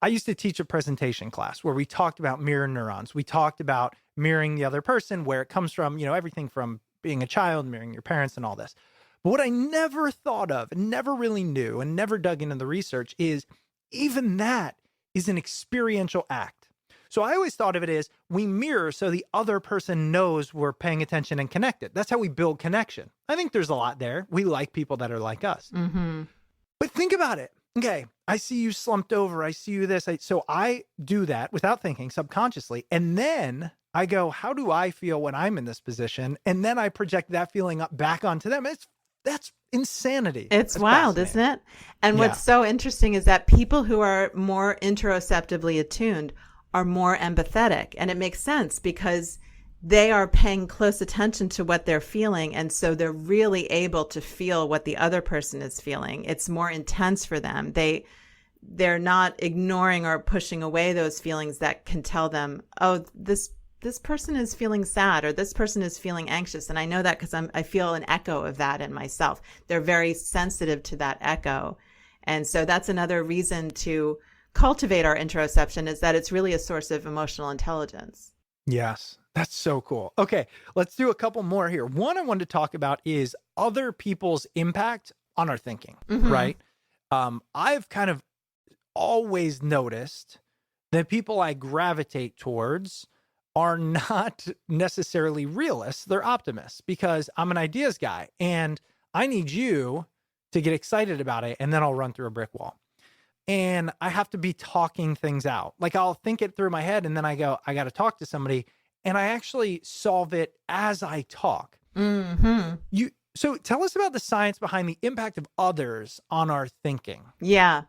I used to teach a presentation class where we talked about mirror neurons. We talked about mirroring the other person, where it comes from, everything from being a child, mirroring your parents and all this. But what I never thought of and never really knew and never dug into the research is even that is an experiential act. So I always thought of it as we mirror so the other person knows we're paying attention and connected. That's how we build connection. I think there's a lot there. We like people that are like us. Mm-hmm. But think about it. Okay, I see you slumped over. I see you this. So I do that without thinking, subconsciously. And then I go, how do I feel when I'm in this position? And then I project that feeling up back onto them. That's insanity. It's wild, isn't it? And what's so interesting is that people who are more interoceptively attuned are more empathetic. And it makes sense, because they are paying close attention to what they're feeling. And so they're really able to feel what the other person is feeling. It's more intense for them. They're not ignoring or pushing away those feelings that can tell them, oh, this person is feeling sad, or this person is feeling anxious. And I know that because I feel an echo of that in myself. They're very sensitive to that echo. And so that's another reason to cultivate our interoception, is that it's really a source of emotional intelligence. Yes, that's so cool. Okay, let's do a couple more here. One I wanted to talk about is other people's impact on our thinking, right? I've kind of always noticed that people I gravitate towards are not necessarily realists. They're optimists, because I'm an ideas guy and I need you to get excited about it, and then I'll run through a brick wall. And I have to be talking things out. Like I'll think it through my head and then I go, I got to talk to somebody, and I actually solve it as I talk. So tell us about the science behind the impact of others on our thinking. Yeah.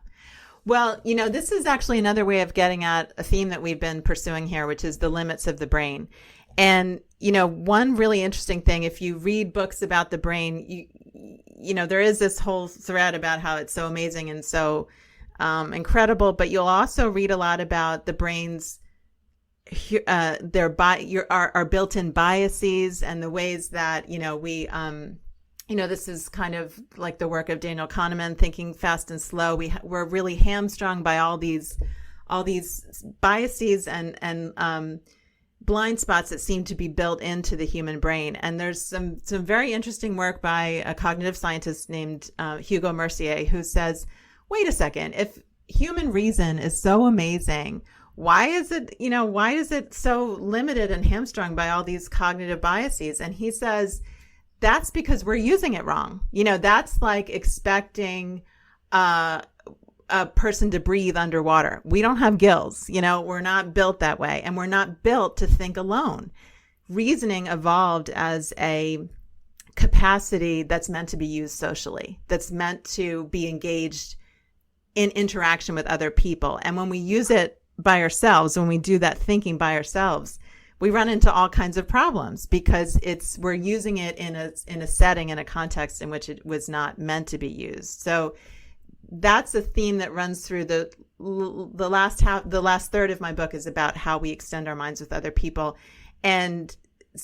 Well, this is actually another way of getting at a theme that we've been pursuing here, which is the limits of the brain. And, one really interesting thing, if you read books about the brain, there is this whole thread about how it's so amazing and so incredible, but you'll also read a lot about the brain's our built-in biases, and the ways that we this is kind of like the work of Daniel Kahneman, Thinking Fast and Slow. We're really hamstrung by all these biases and blind spots that seem to be built into the human brain. And there's some very interesting work by a cognitive scientist named Hugo Mercier, who says, wait a second, if human reason is so amazing, why is it so limited and hamstrung by all these cognitive biases? And he says, that's because we're using it wrong. That's like expecting a person to breathe underwater. We don't have gills, we're not built that way, and we're not built to think alone. Reasoning evolved as a capacity that's meant to be used socially, that's meant to be engaged in interaction with other people. And when we use it by ourselves, when we do that thinking by ourselves, we run into all kinds of problems because we're using it in a setting, in a context in which it was not meant to be used. So that's a theme that runs through the last third of my book is about how we extend our minds with other people. And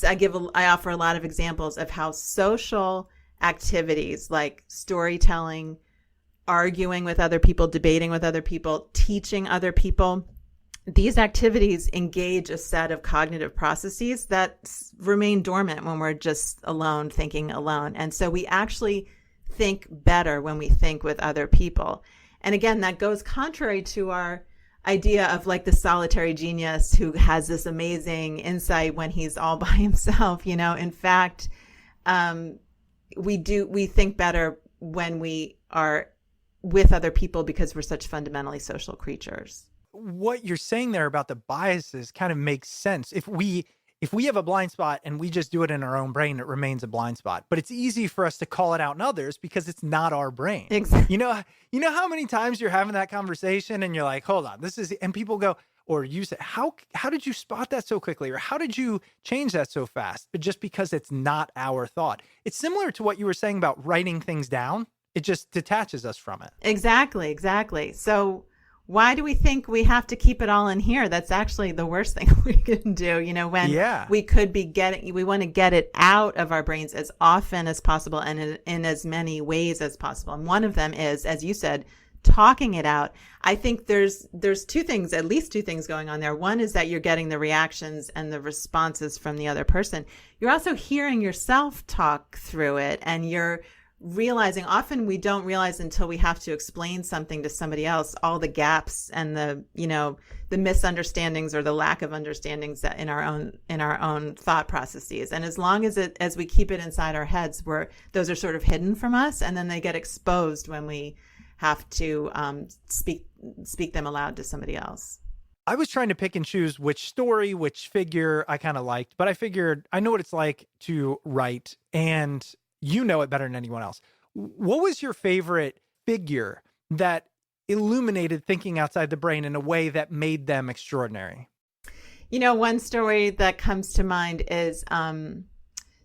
I offer a lot of examples of how social activities like storytelling, arguing with other people, debating with other people, teaching other people, these activities engage a set of cognitive processes that remain dormant when we're just alone, thinking alone. And so we actually think better when we think with other people. And again, that goes contrary to our idea of like the solitary genius who has this amazing insight when he's all by himself. In fact, we think better when we are with other people because we're such fundamentally social creatures. What you're saying there about the biases kind of makes sense. If we have a blind spot and we just do it in our own brain, it remains a blind spot. But it's easy for us to call it out in others because it's not our brain. Exactly. You know how many times you're having that conversation and you're like, hold on, and people go, or you say, how did you spot that so quickly? Or how did you change that so fast? But just because it's not our thought. It's similar to what you were saying about writing things down. It just detaches us from it. Exactly. So why do we think we have to keep it all in here? That's actually the worst thing we can do, when we could be we want to get it out of our brains as often as possible and in as many ways as possible. And one of them is, as you said, talking it out. I think there's at least two things going on there. One is that you're getting the reactions and the responses from the other person. You're also hearing yourself talk through it, and you're realizing, often we don't realize until we have to explain something to somebody else, all the gaps and the misunderstandings or the lack of understandings that in our own thought processes. And as long as we keep it inside our heads, those are sort of hidden from us, and then they get exposed when we have to speak them aloud to somebody else. I was trying to pick and choose which story, which figure I kind of liked, but I figured I know what it's like to write, and you know it better than anyone else. What was your favorite figure that illuminated thinking outside the brain in a way that made them extraordinary? One story that comes to mind is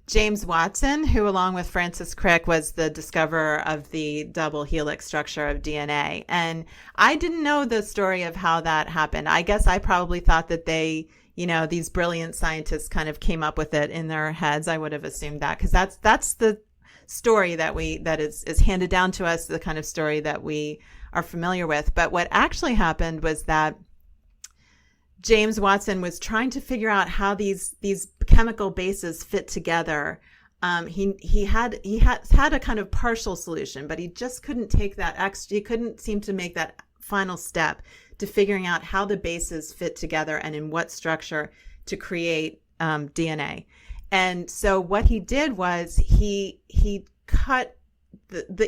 James Watson, who along with Francis Crick was the discoverer of the double helix structure of DNA. And I didn't know the story of how that happened. I guess I probably thought that they, these brilliant scientists kind of came up with it in their heads. I would have assumed that, because that's the story that is handed down to us, the kind of story that we are familiar with. But what actually happened was that James Watson was trying to figure out how these chemical bases fit together. He had a kind of partial solution, but he just couldn't take that he couldn't seem to make that final step to figuring out how the bases fit together and in what structure to create DNA. And so what he did was he cut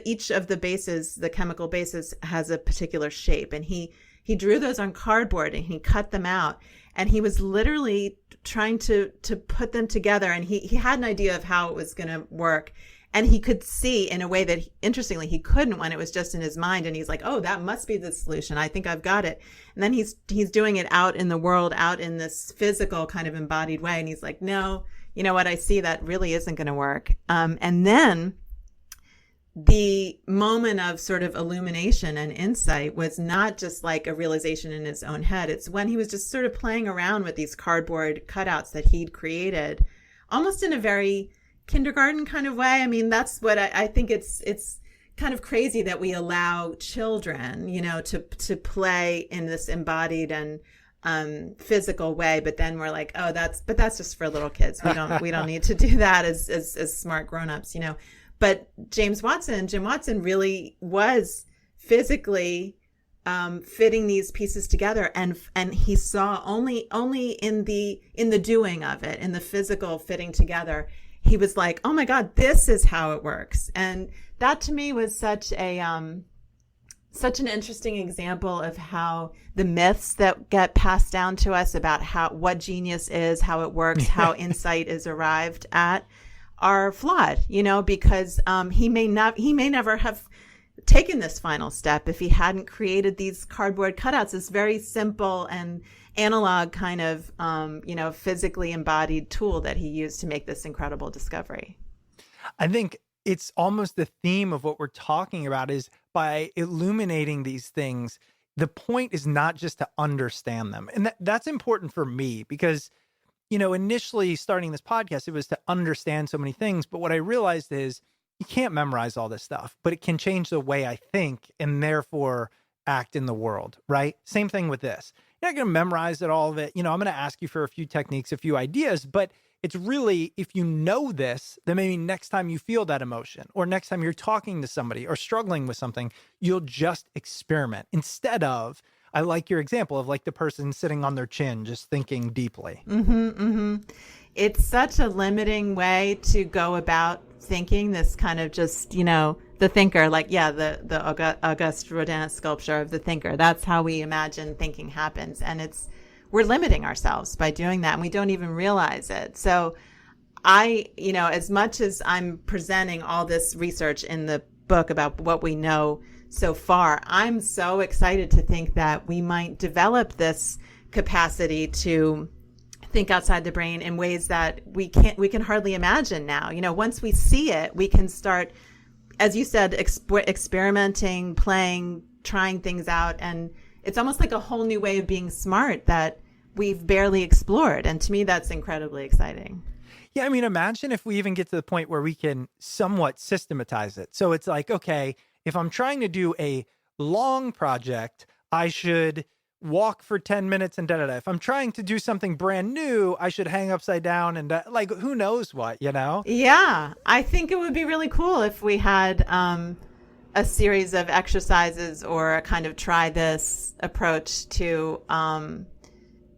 each of the bases, the chemical bases has a particular shape, and he drew those on cardboard and he cut them out, and he was literally trying to put them together, and he had an idea of how it was going to work, and he could see in a way that interestingly he couldn't when it was just in his mind, and he's like, oh, that must be the solution, I think I've got it. And then he's doing it out in the world, out in this physical kind of embodied way, and he's like, no, you know what, I see that really isn't going to work. And then the moment of sort of illumination and insight was not just like a realization in his own head. It's when he was just sort of playing around with these cardboard cutouts that he'd created, almost in a very kindergarten kind of way. I mean, that's what I think it's kind of crazy that we allow children, to play in this embodied and physical way, but then we're like, oh, that's just for little kids. We don't need to do that as smart grown-ups, But Jim Watson really was physically fitting these pieces together, and he saw only in the doing of it, in the physical fitting together, he was like, oh my God, this is how it works. And that to me was such a such an interesting example of how the myths that get passed down to us about what genius is, how it works, how insight is arrived at are flawed, because he may never have taken this final step if he hadn't created these cardboard cutouts, this very simple and analog kind of, physically embodied tool that he used to make this incredible discovery. I think it's almost the theme of what we're talking about is by illuminating these things, the point is not just to understand them. And that's important for me because, initially starting this podcast, it was to understand so many things. But what I realized is you can't memorize all this stuff, but it can change the way I think and therefore act in the world, right? Same thing with this. You're not going to memorize all of it. I'm going to ask you for a few techniques, a few ideas, but it's really, if you know this, then maybe next time you feel that emotion or next time you're talking to somebody or struggling with something, you'll just experiment instead of, I like your example of like the person sitting on their chin, just thinking deeply. It's such a limiting way to go about thinking, this kind of just, the thinker, the Auguste Rodin sculpture of the thinker. That's how we imagine thinking happens. And we're limiting ourselves by doing that, and we don't even realize it. So as much as I'm presenting all this research in the book about what we know so far, I'm so excited to think that we might develop this capacity to think outside the brain in ways that we can hardly imagine now. Once we see it, we can start, as you said, experimenting, playing, trying things out. And it's almost like a whole new way of being smart that we've barely explored. And to me, that's incredibly exciting. Yeah. Imagine if we even get to the point where we can somewhat systematize it. So it's like, okay, if I'm trying to do a long project, I should walk for 10 minutes and da-da-da. If I'm trying to do something brand new, I should hang upside down and who knows what, Yeah. I think it would be really cool if we had a series of exercises or a kind of try this approach to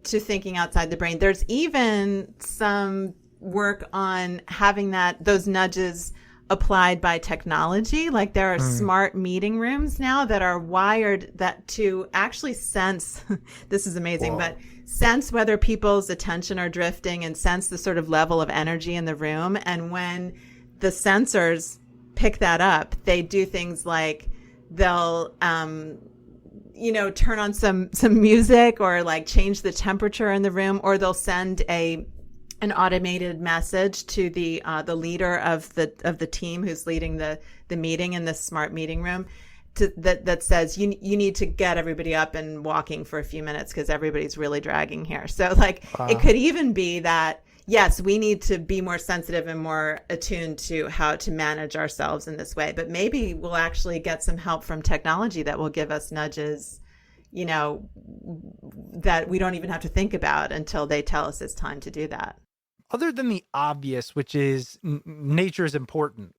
thinking outside the brain. There's even some work on having those nudges applied by technology. Like there are smart meeting rooms now that are wired to actually sense, this is amazing, but sense whether people's attention are drifting and sense the sort of level of energy in the room. And when the sensors pick that up, they do things like they'll, turn on some music or like change the temperature in the room, or they'll send an automated message to the leader of the team who's leading the meeting in this smart meeting room that says you need to get everybody up and walking for a few minutes because everybody's really dragging here. So It could even be that, yes, we need to be more sensitive and more attuned to how to manage ourselves in this way. But maybe we'll actually get some help from technology that will give us nudges, that we don't even have to think about until they tell us it's time to do that. Other than the obvious, which is nature is important,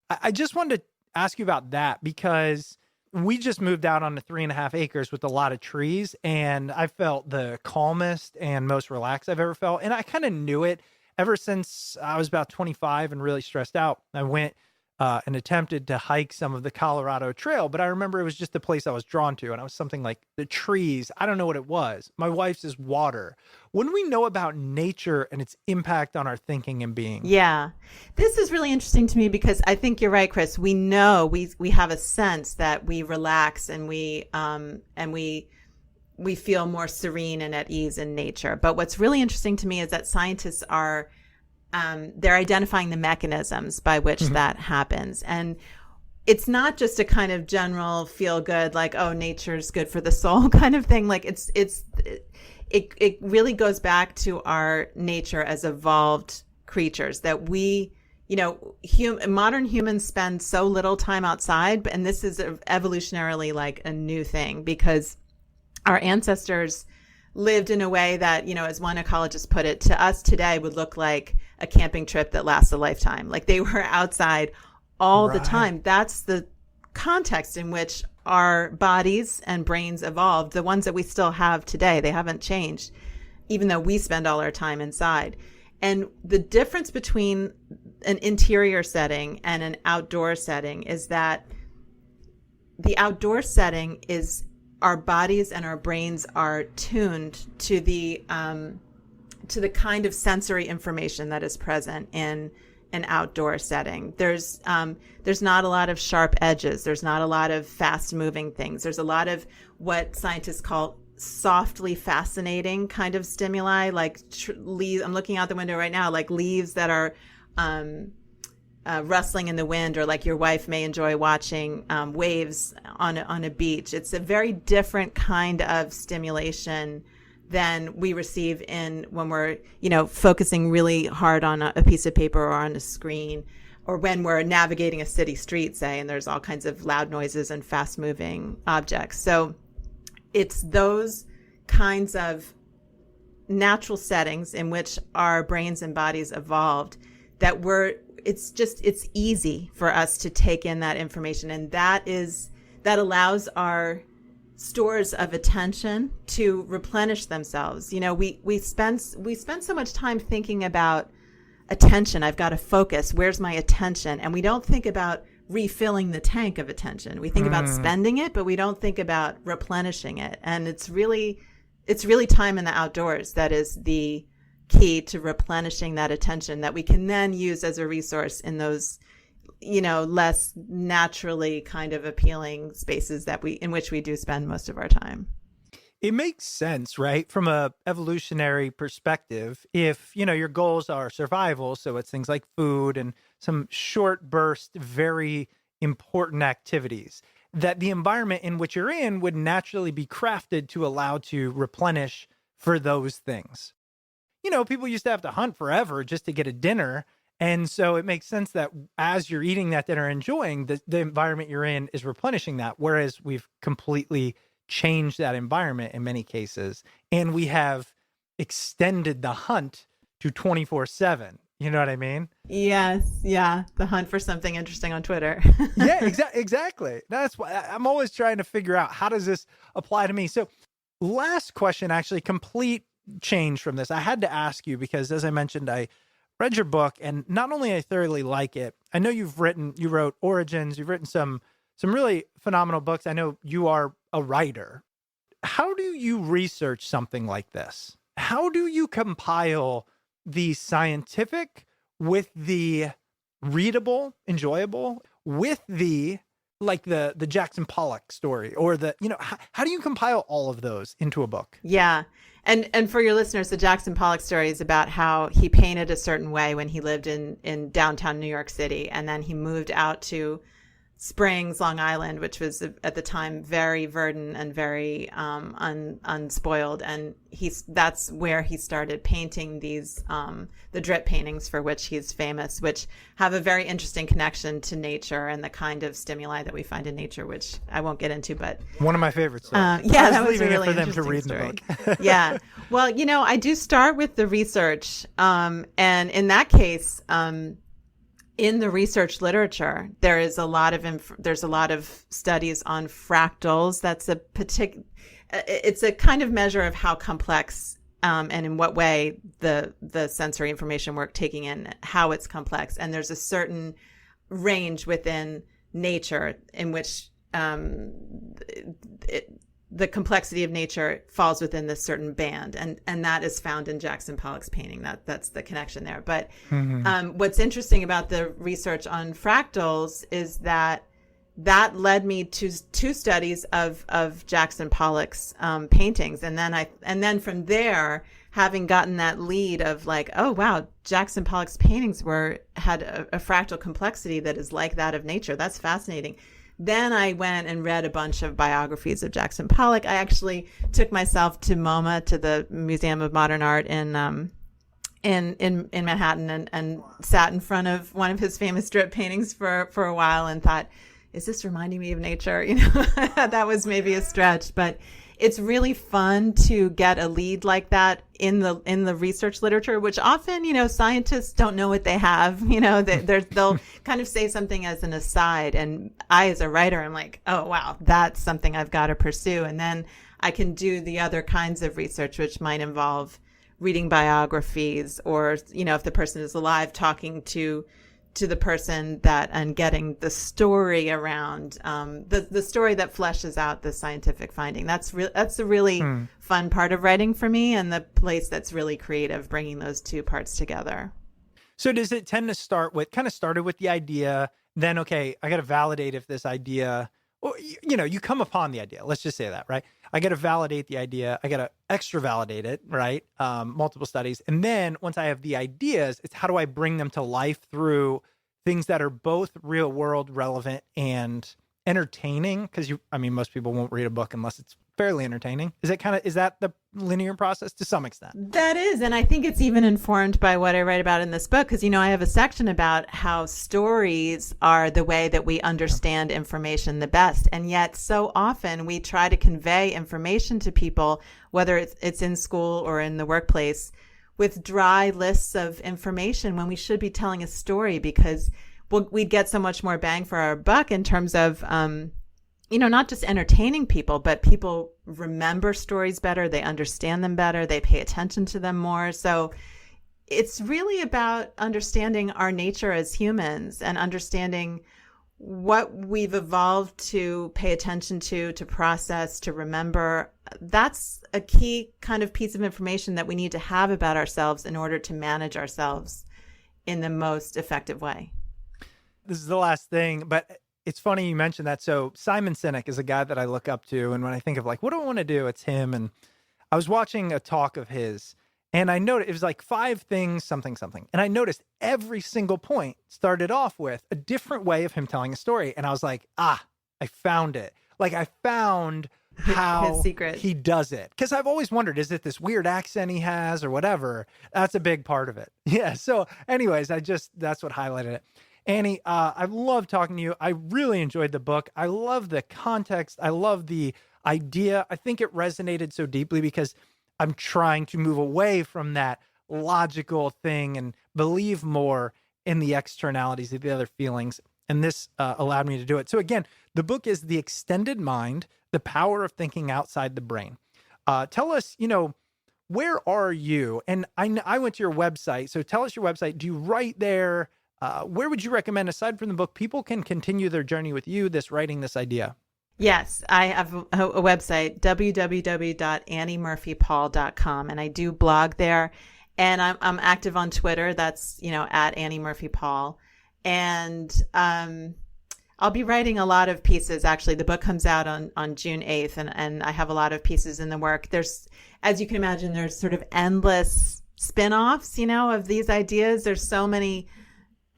I just wanted to ask you about that because we just moved out on the 3.5 acres with a lot of trees, and I felt the calmest and most relaxed I've ever felt. And I kind of knew it ever since I was about 25 and really stressed out. I went and attempted to hike some of the Colorado Trail, but I remember it was just the place I was drawn to. And I was something like the trees. I don't know what it was. My wife's is water. What do we know about nature and its impact on our thinking and being? Yeah, this is really interesting to me because I think you're right, Chris. We know we have a sense that we relax and we feel more serene and at ease in nature. But what's really interesting to me is that scientists are they're identifying the mechanisms by which that happens. And it's not just a kind of general feel good, like, oh, nature's good for the soul kind of thing. Like it really goes back to our nature as evolved creatures that we, modern humans spend so little time outside, and this is evolutionarily like a new thing because our ancestors lived in a way that, as one ecologist put it, to us today would look like a camping trip that lasts a lifetime. Like they were outside all the time. That's the context in which our bodies and brains evolved, the ones that we still have today. They haven't changed, even though we spend all our time inside. And the difference between an interior setting and an outdoor setting is that the outdoor setting is our bodies and our brains are tuned to the kind of sensory information that is present in an outdoor setting. There's not a lot of sharp edges. There's not a lot of fast moving things. There's a lot of what scientists call softly fascinating kind of stimuli, like leaves. I'm looking out the window right now, like leaves that are rustling in the wind, or like your wife may enjoy watching waves on a beach. It's a very different kind of stimulation than we receive when we're, focusing really hard on a piece of paper or on a screen, or when we're navigating a city street, say, and there's all kinds of loud noises and fast moving objects. So it's those kinds of natural settings in which our brains and bodies evolved that it's easy for us to take in that information. And that allows our stores of attention to replenish themselves. We spend so much time thinking about attention. I've got to focus. Where's my attention? And we don't think about refilling the tank of attention. We think about spending it, but we don't think about replenishing it. And it's really time in the outdoors that is the key to replenishing that attention that we can then use as a resource in those less naturally kind of appealing spaces in which we do spend most of our time. It makes sense, right? From a evolutionary perspective, if, your goals are survival, so it's things like food and some short burst, very important activities, that the environment in which you're in would naturally be crafted to allow to replenish for those things. People used to have to hunt forever just to get a dinner. And so it makes sense that as you're eating that dinner, enjoying the environment you're in is replenishing that. Whereas we've completely changed that environment in many cases. And we have extended the hunt to 24/7. You know what I mean? Yes. Yeah. The hunt for something interesting on Twitter. Yeah, exactly. That's why I'm always trying to figure out, how does this apply to me? So last question, actually, complete change from this. I had to ask you because, as I mentioned, I read your book, and not only I thoroughly like it, I know you wrote Origins, you've written some really phenomenal books. I know you are a writer. How do you research something like this? How do you compile the scientific with the readable, enjoyable, with the Jackson Pollock story, or how do you compile all of those into a book? Yeah. And for your listeners, the Jackson Pollock story is about how he painted a certain way when he lived in downtown New York City. And then he moved out to Springs, Long Island, which was at the time very verdant and very unspoiled. And that's where he started painting these, the drip paintings for which he's famous, which have a very interesting connection to nature and the kind of stimuli that we find in nature, which I won't get into, but one of my favorites. Yeah, that was a really interesting for them to read story. The book. Yeah. Well, I do start with the research. And in that case, in the research literature, there's a lot of studies on fractals. That's it's a kind of measure of how complex and in what way the sensory information we're taking in, how it's complex. And there's a certain range within nature in which the complexity of nature falls within this certain band, and that is found in Jackson Pollock's painting. That's the connection there. But what's interesting about the research on fractals is that led me to two studies of Jackson Pollock's paintings, and then from there, having gotten that lead of like, oh wow, Jackson Pollock's paintings had a fractal complexity that is like that of nature. That's fascinating. Then I went and read a bunch of biographies of Jackson Pollock. I actually took myself to MoMA, to the Museum of Modern Art in Manhattan, and sat in front of one of his famous drip paintings for a while and thought, is this reminding me of nature? That was maybe a stretch, but it's really fun to get a lead like that in the research literature, which often, scientists don't know what they have. They'll kind of say something as an aside, and I, as a writer, I'm like, oh wow, that's something I've got to pursue, and then I can do the other kinds of research, which might involve reading biographies, or if the person is alive, talking to to the person that and getting the story around the story that fleshes out the scientific finding. That's a really fun part of writing for me, and the place that's really creative, bringing those two parts together. So does it tend to started with the idea, then, okay, I got to validate if this idea, or, you come upon the idea. Let's just say that, right? I got to validate the idea. I got to extra validate it, right? Multiple studies. And then once I have the ideas, it's how do I bring them to life through things that are both real world relevant and entertaining? Because most people won't read a book unless it's fairly entertaining. Is that the linear process to some extent? That is. And I think it's even informed by what I write about in this book. Because, I have a section about how stories are the way that we understand information the best. And yet so often we try to convey information to people, whether it's in school or in the workplace, with dry lists of information when we should be telling a story, because we'd get so much more bang for our buck in terms of, not just entertaining people, but people remember stories better. They understand them better. They pay attention to them more. So it's really about understanding our nature as humans and understanding what we've evolved to pay attention to process, to remember. That's a key kind of piece of information that we need to have about ourselves in order to manage ourselves in the most effective way. This is the last thing, but it's funny you mentioned that. So Simon Sinek is a guy that I look up to. And when I think of what do I want to do? It's him. And I was watching a talk of his, and I noticed it was like 5 things, something. And I noticed every single point started off with a different way of him telling a story. And I was like, I found it. I found how his secret. He does it. Because I've always wondered, is it this weird accent he has or whatever? That's a big part of it. Yeah. So anyways, that's what highlighted it. Annie, I love talking to you. I really enjoyed the book. I love the context. I love the idea. I think it resonated so deeply because I'm trying to move away from that logical thing and believe more in the externalities of the other feelings. And this allowed me to do it. So again, the book is The Extended Mind, The Power of Thinking Outside the Brain. Tell us, where are you? And I went to your website. So tell us your website. Do you write there? Where would you recommend, aside from the book, people can continue their journey with you, writing this idea? Yes, I have a website, www.anniemurphypaul.com, and I do blog there. And I'm active on Twitter. That's, at Annie Murphy Paul. And I'll be writing a lot of pieces. Actually, the book comes out on June 8th, and I have a lot of pieces in the work. There's, as you can imagine, there's sort of endless spin-offs, of these ideas. There's so many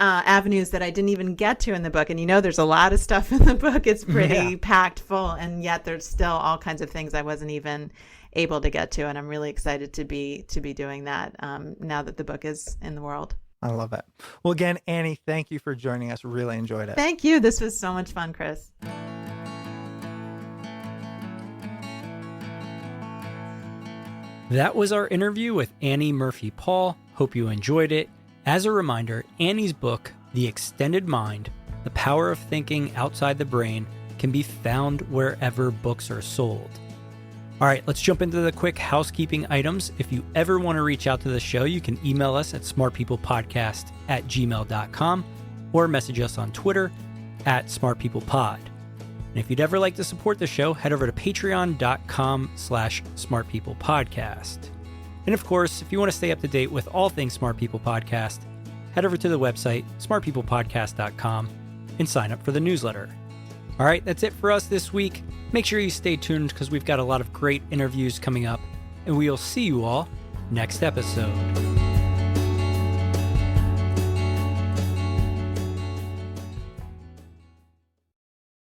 avenues that I didn't even get to in the book. And there's a lot of stuff in the book. It's pretty packed full. And yet there's still all kinds of things I wasn't even able to get to. And I'm really excited to be doing that now that the book is in the world. I love it. Well, again, Annie, thank you for joining us. Really enjoyed it. Thank you. This was so much fun, Chris. That was our interview with Annie Murphy Paul. Hope you enjoyed it. As a reminder, Annie's book, The Extended Mind, The Power of Thinking Outside the Brain, can be found wherever books are sold. All right, let's jump into the quick housekeeping items. If you ever want to reach out to the show, you can email us at smartpeoplepodcast@gmail.com or message us on Twitter @smartpeoplepod. And if you'd ever like to support the show, head over to patreon.com/smartpeoplepodcast. And of course, if you want to stay up to date with all things Smart People Podcast, head over to the website, smartpeoplepodcast.com, and sign up for the newsletter. All right, that's it for us this week. Make sure you stay tuned because we've got a lot of great interviews coming up, and we'll see you all next episode.